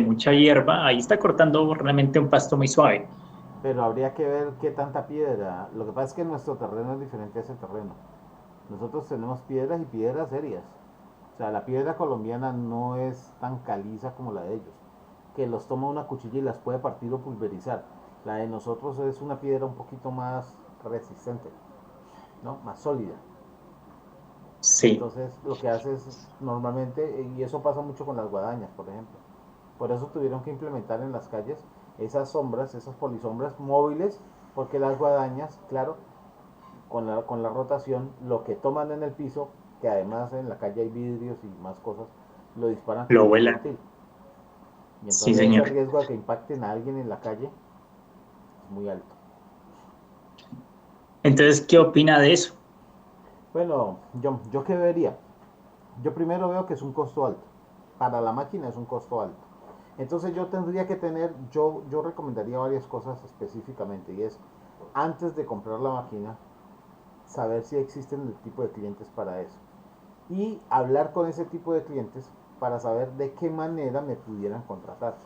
mucha hierba. Ahí está cortando realmente un pasto muy suave. Pero habría que ver qué tanta piedra. Lo que pasa es que nuestro terreno es diferente a ese terreno. Nosotros tenemos piedras y piedras serias. O sea, la piedra colombiana no es tan caliza como la de ellos, que los toma una cuchilla y las puede partir o pulverizar. La de nosotros es una piedra un poquito más resistente, ¿no? Más sólida. Sí, Entonces, lo que hace es normalmente, y eso pasa mucho con las guadañas, por ejemplo. Por eso tuvieron que implementar en las calles esas sombras, esas polisombras móviles, porque las guadañas, claro, con la rotación, lo que toman en el piso, que además en la calle hay vidrios y más cosas, lo disparan como lo un vuela. proyectil. Y Sí, entonces ese señor. riesgo de que impacten a alguien en la calle es muy alto. Entonces, ¿qué opina de eso? Bueno, yo qué vería. Yo primero veo que es un costo alto. Para la máquina es un costo alto. Entonces yo tendría que tener, yo recomendaría varias cosas específicamente. Y es, antes de comprar la máquina, saber si existen el tipo de clientes para eso. Y hablar con ese tipo de clientes para saber de qué manera me pudieran contratar,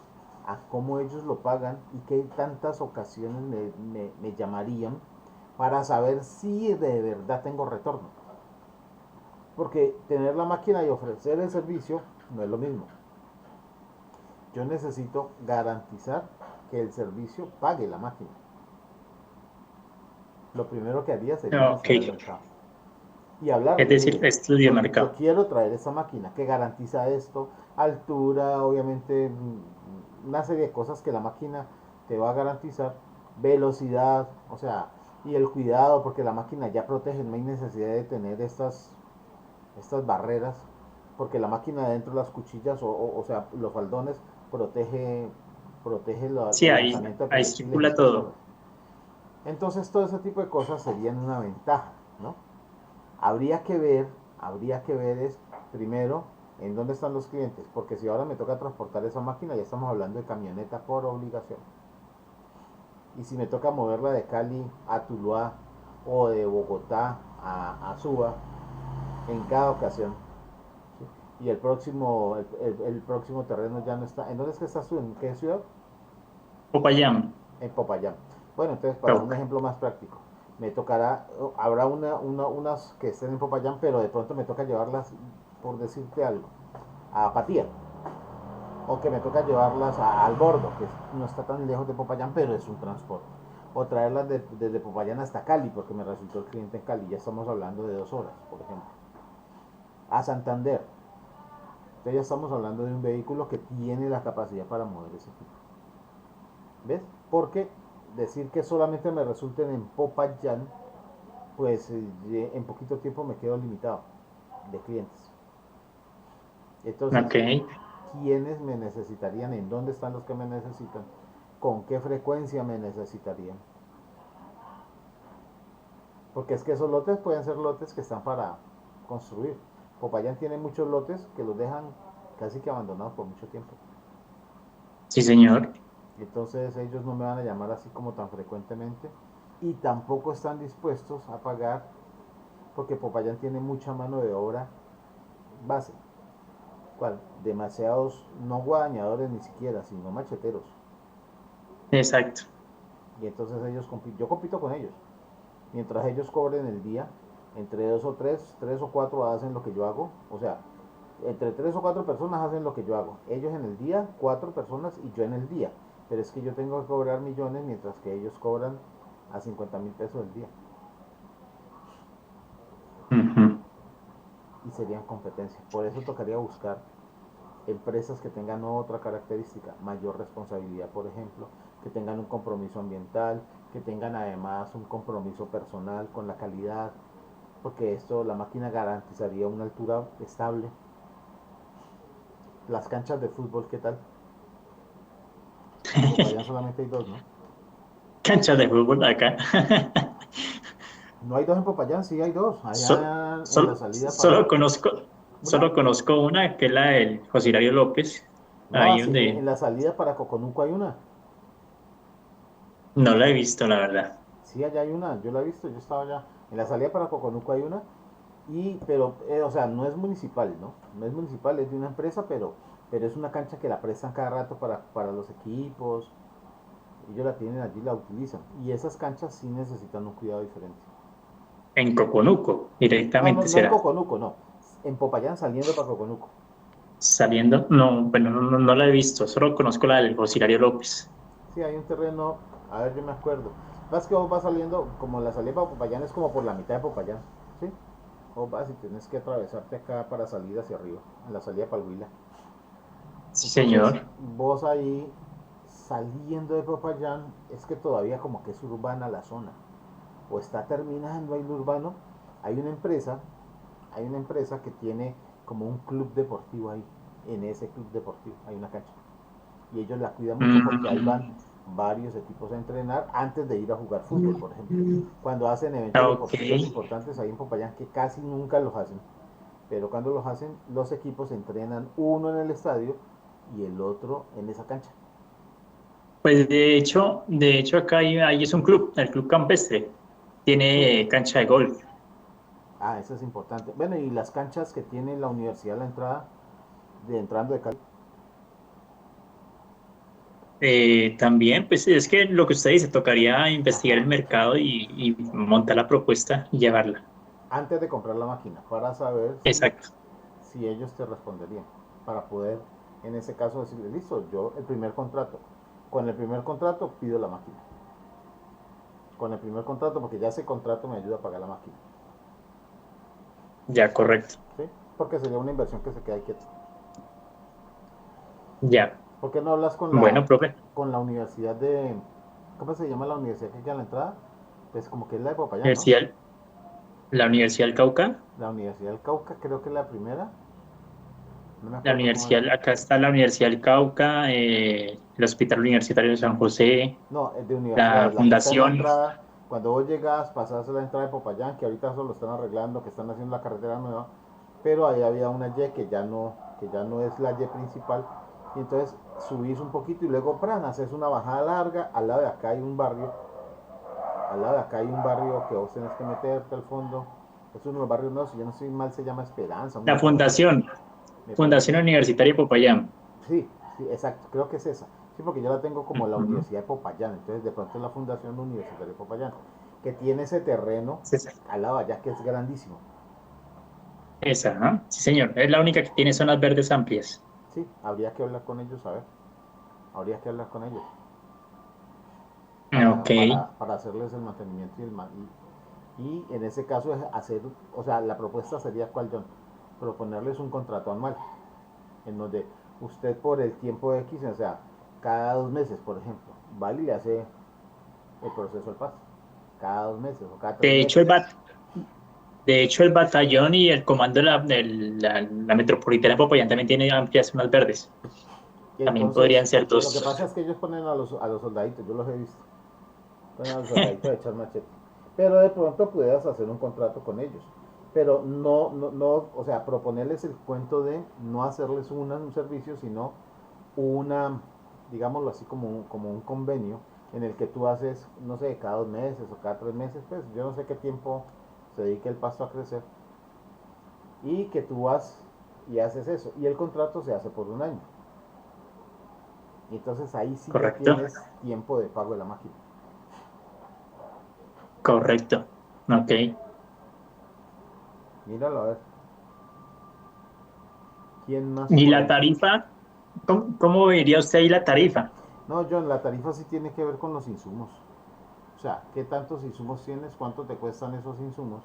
a cómo ellos lo pagan y qué tantas ocasiones me llamarían para saber si de verdad tengo retorno. Porque tener la máquina y ofrecer el servicio no es lo mismo. Yo necesito garantizar que el servicio pague la máquina. Lo primero que haría sería Ok. investigar el mercado y Es hablarle, decir, mire, estudio de yo mercado. quiero traer esa máquina que garantiza esto, altura, obviamente, una serie de cosas que la máquina te va a garantizar, velocidad, o sea, y el cuidado, porque la máquina ya protege, no hay necesidad de tener estas barreras, porque la máquina dentro de las cuchillas, o sea, los faldones, protege Sí, el ahí, lanzamiento de ahí proyectiles y circula estas cosas. todo. Entonces todo ese tipo de cosas serían una ventaja, ¿no? Habría que ver, habría que ver es primero en dónde están los clientes, porque si ahora me toca transportar esa máquina, ya estamos hablando de camioneta por obligación. Y si me toca moverla de Cali a Tuluá o de Bogotá a Suba en cada ocasión, ¿sí? Y el próximo terreno ya no está. ¿En dónde es que estás tú? ¿En qué ciudad? Popayán, En Popayán. Bueno, entonces para un Cauca. ejemplo más práctico, me tocará, habrá unas que estén en Popayán, pero de pronto me toca llevarlas, por decirte algo, a Patía. O que me toca llevarlas al Bordo, que no está tan lejos de Popayán, pero es un transporte. O traerlas desde Popayán hasta Cali, porque me resultó el cliente en Cali. Ya estamos hablando de 2 horas, por ejemplo. A Santander. Entonces ya estamos hablando de un vehículo que tiene la capacidad para mover ese tipo. ¿Ves? Porque decir que solamente me resulten en Popayán, pues en poquito tiempo me quedo limitado de clientes. Entonces, Ok. ¿quiénes me necesitarían? ¿En dónde están los que me necesitan? ¿Con qué frecuencia me necesitarían? Porque es que esos lotes pueden ser lotes que están para construir. Popayán tiene muchos lotes que los dejan casi que abandonados por mucho tiempo. Sí, señor. Entonces ellos no me van a llamar así como tan frecuentemente y tampoco están dispuestos a pagar porque Popayán tiene mucha mano de obra base. ¿Cuál? Demasiados, no guadañadores ni siquiera, sino macheteros. Exacto. Y entonces yo compito con ellos. Mientras ellos cobren el día, entre dos o tres o cuatro hacen lo que yo hago. O sea, entre 3 o 4 personas hacen lo que yo hago. Ellos en el día, 4 personas y yo en el día. Pero es que yo tengo que cobrar millones mientras que ellos cobran a 50.000 pesos el día. Ujú. Y serían competencia. Por eso tocaría buscar empresas que tengan otra característica, mayor responsabilidad, por ejemplo, que tengan un compromiso ambiental, que tengan además un compromiso personal con la calidad, porque la máquina garantizaría una altura estable. Las canchas de fútbol, ¿qué tal? En Popayán solamente hay 2, ¿no? Cancha de fútbol acá. No hay 2 en Popayán, sí hay 2. So- Allá en la sol- salida solo para conozco, una, solo conozco una que es la del José Hilario López, no, ahí así, en donde la salida para Coconuco hay una. no la he visto, la verdad. Sí, allá hay una, yo la he visto, yo estaba allá. En la salida para Coconuco hay una. Pero, o sea, no es municipal, ¿no? No es municipal, es de una empresa, pero es una cancha que la prestan cada rato para los equipos. Ellos la tienen allí, la utilizan. Y esas canchas sí necesitan un cuidado diferente. En Coconuco, No, no, directamente no en será. Coconuco, no. En Popayán saliendo para Coconuco. Saliendo, no, bueno, no la he visto, solo conozco la del José Hilario López. Sí, hay un terreno, a ver, yo me acuerdo. Más que vos vas saliendo, como la salida para Popayán es como por la mitad de Popayán, ¿sí? Vos vas y tienes que atravesarte acá para salir hacia arriba, en la salida para el Huila. Sí, Entonces, señor. vos ahí saliendo de Popayán, es que todavía como que es urbana la zona, o está terminando ahí lo urbano, hay una empresa, hay una empresa que tiene como un club deportivo ahí, en ese club deportivo hay una cancha, y ellos la cuidan mucho porque ahí van Mm, varios equipos a entrenar antes de ir a jugar fútbol, por ejemplo. Cuando hacen eventos ok. deportivos importantes ahí en Popayán, que casi nunca los hacen, pero cuando los hacen, los equipos entrenan uno en el estadio y el otro en esa cancha. Pues de hecho acá ahí es un club, el Club Campestre. Sí. Tiene cancha de golf. Ah, eso es importante. Bueno, y las canchas que tiene la universidad a la entrada, de entrando de Cali, También, pues es que lo que usted dice, tocaría investigar el mercado y montar la propuesta y llevarla. antes de comprar la máquina, para saber Exacto. si ellos te responderían, para poder, en ese caso, decirle, listo, yo el primer contrato, con el primer contrato pido la máquina. Con el primer contrato, porque ya ese contrato me ayuda a pagar la máquina. Ya, correcto. ¿Sí? Porque sería una inversión que se queda quieta. Ya. ¿Por qué no hablas Bueno, profe. con la universidad de... ¿Cómo se llama la universidad que queda a la entrada? Pues como que es la de Popayán, ¿no? La Universidad del Cauca. La Universidad del Cauca, creo que es la primera. No me La acuerdo cómo es. universidad, acá está la Universidad del Cauca, el Hospital Universitario de San José, No, es de la universidades. La que está en la Fundación. entrada, cuando vos llegas, pasás a la entrada de Popayán, que ahorita solo lo están arreglando, que están haciendo la carretera nueva. Pero ahí había una Y que ya no es la Y principal. Y entonces subís un poquito y luego haces una bajada larga. Al lado de acá hay un barrio. Al lado de acá hay un barrio que vos tenés que meterte al fondo. Es uno de los barrios nuevos, si yo no estoy mal, se llama Esperanza, La una cosa así. Fundación. Me parece. Fundación Universitaria de Popayán. Sí, sí, exacto, creo que es esa. Sí, porque yo la tengo como la Ujú. Universidad de Popayán, entonces de pronto es la Fundación Universitaria de Popayán, que tiene ese terreno Es esa. al lado allá que es grandísimo. Esa, ¿no? Sí, señor. Es la única que tiene zonas verdes amplias. Sí, habría que hablar con ellos, a ver, habría que hablar con ellos Ok. para hacerles el mantenimiento y en ese caso es hacer, o sea, la propuesta sería cuál, John, proponerles un contrato anual, en donde usted por el tiempo X, o sea, cada 2 meses, por ejemplo, vale y le hace el proceso al paso. Cada 2 meses o cada tres De hecho, meses. de hecho, el batallón y el comando de la metropolitana de Popayán también tiene amplias zonas verdes. Y También podrían entonces, ser lo que pasa dos. es que ellos ponen a los soldaditos, yo los he visto. Ponen a los soldaditos a echar machete. Pero de pronto pudieras hacer un contrato con ellos. Pero no, o sea, proponerles el cuento de no hacerles un servicio, sino una, digámoslo así, como un convenio en el que tú haces, no sé, cada 2 meses o cada 3 meses, pues yo no sé qué tiempo se dedique el pasto a crecer, y que tú vas y haces eso. Y el contrato se hace por un año. Y entonces ahí sí ya Correcto. tienes tiempo de pago de la máquina. Correcto. Ok. Míralo a ver. ¿Quién más ¿Y por la ahí? tarifa? ¿Cómo vería usted ahí la tarifa? No, John, la tarifa sí tiene que ver con los insumos. O sea, qué tantos insumos tienes, cuánto te cuestan esos insumos.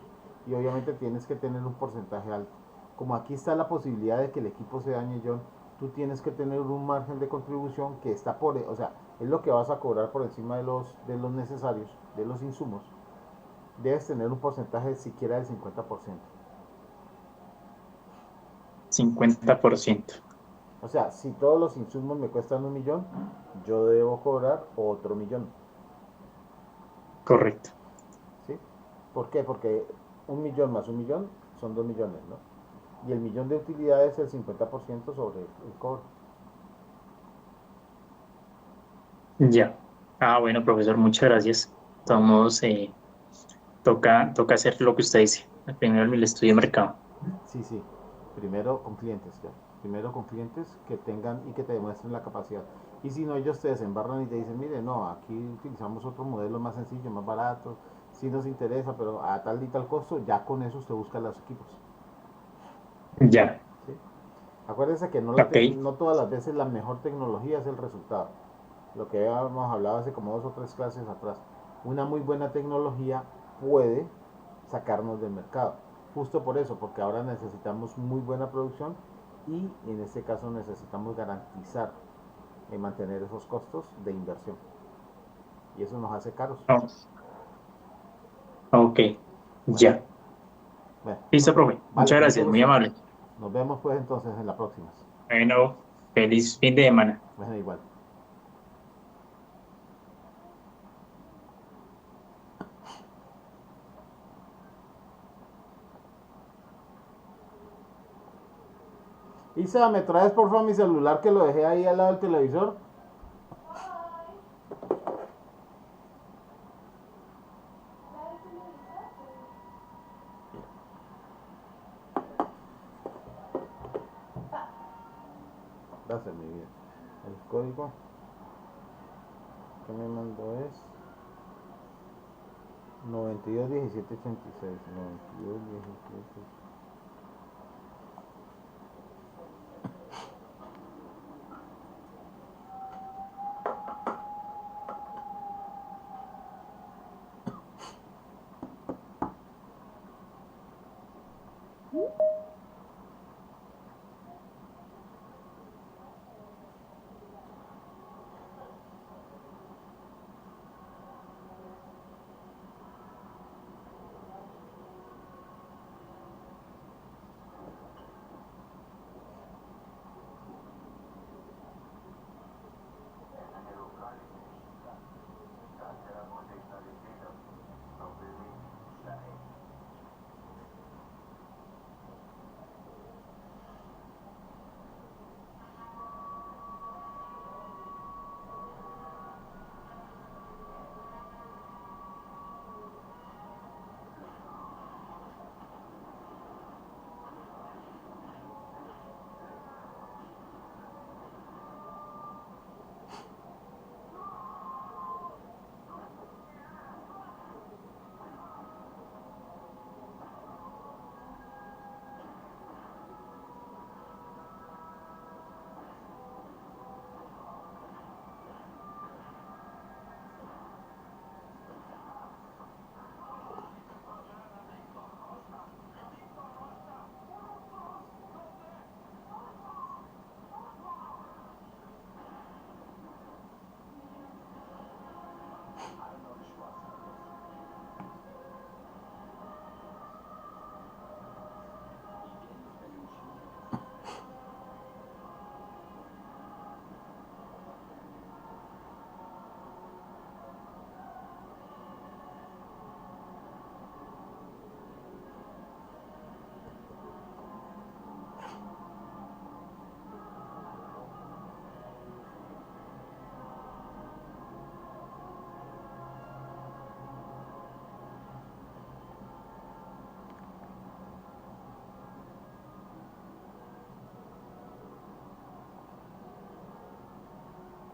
Y obviamente tienes que tener un porcentaje alto. Como aquí está la posibilidad de que el equipo se dañe, John, tú tienes que tener un margen de contribución que está o sea, es lo que vas a cobrar por encima de los necesarios, de los insumos. Debes tener un porcentaje siquiera del 50%. 50%. O sea, si todos los insumos me cuestan 1 millón, yo debo cobrar otro millón. Correcto. ¿Sí? ¿Por qué? Porque 1 millón más 1 millón son 2 millones, ¿no? Y el millón de utilidades es el 50% sobre el cobro. Ya. Ah, bueno, profesor, muchas gracias. Bueno, Todos, toca hacer lo que usted dice. Primero el estudio de mercado. sí, sí. Primero con clientes, ya. Primero con clientes que tengan y que te demuestren la capacidad. Y si no, ellos te desembarran y te dicen, mire, no, aquí utilizamos otro modelo más sencillo, más barato, si nos interesa, pero a tal y tal costo, ya con eso usted busca los equipos. Ya. ¿Sí? Acuérdense que Ok. no todas las veces la mejor tecnología es el resultado. Lo que habíamos hablado hace como 2 o 3 clases atrás. Una muy buena tecnología puede sacarnos del mercado. Justo por eso, porque ahora necesitamos muy buena producción y en este caso necesitamos garantizar mantener esos costos de inversión. Y eso nos hace caros. Oh, ok. Bueno, Ya. bueno, Listo, profe. vale, Muchas con mucho gracias. Muy gusto. amable. Nos vemos pues entonces en la próxima. Bueno, feliz fin de semana. Bueno, igual. Isa, ¿me traes por favor mi celular que lo dejé ahí al lado del televisor? Gracias, mi vida. El código que me mandó es 921786. 921786.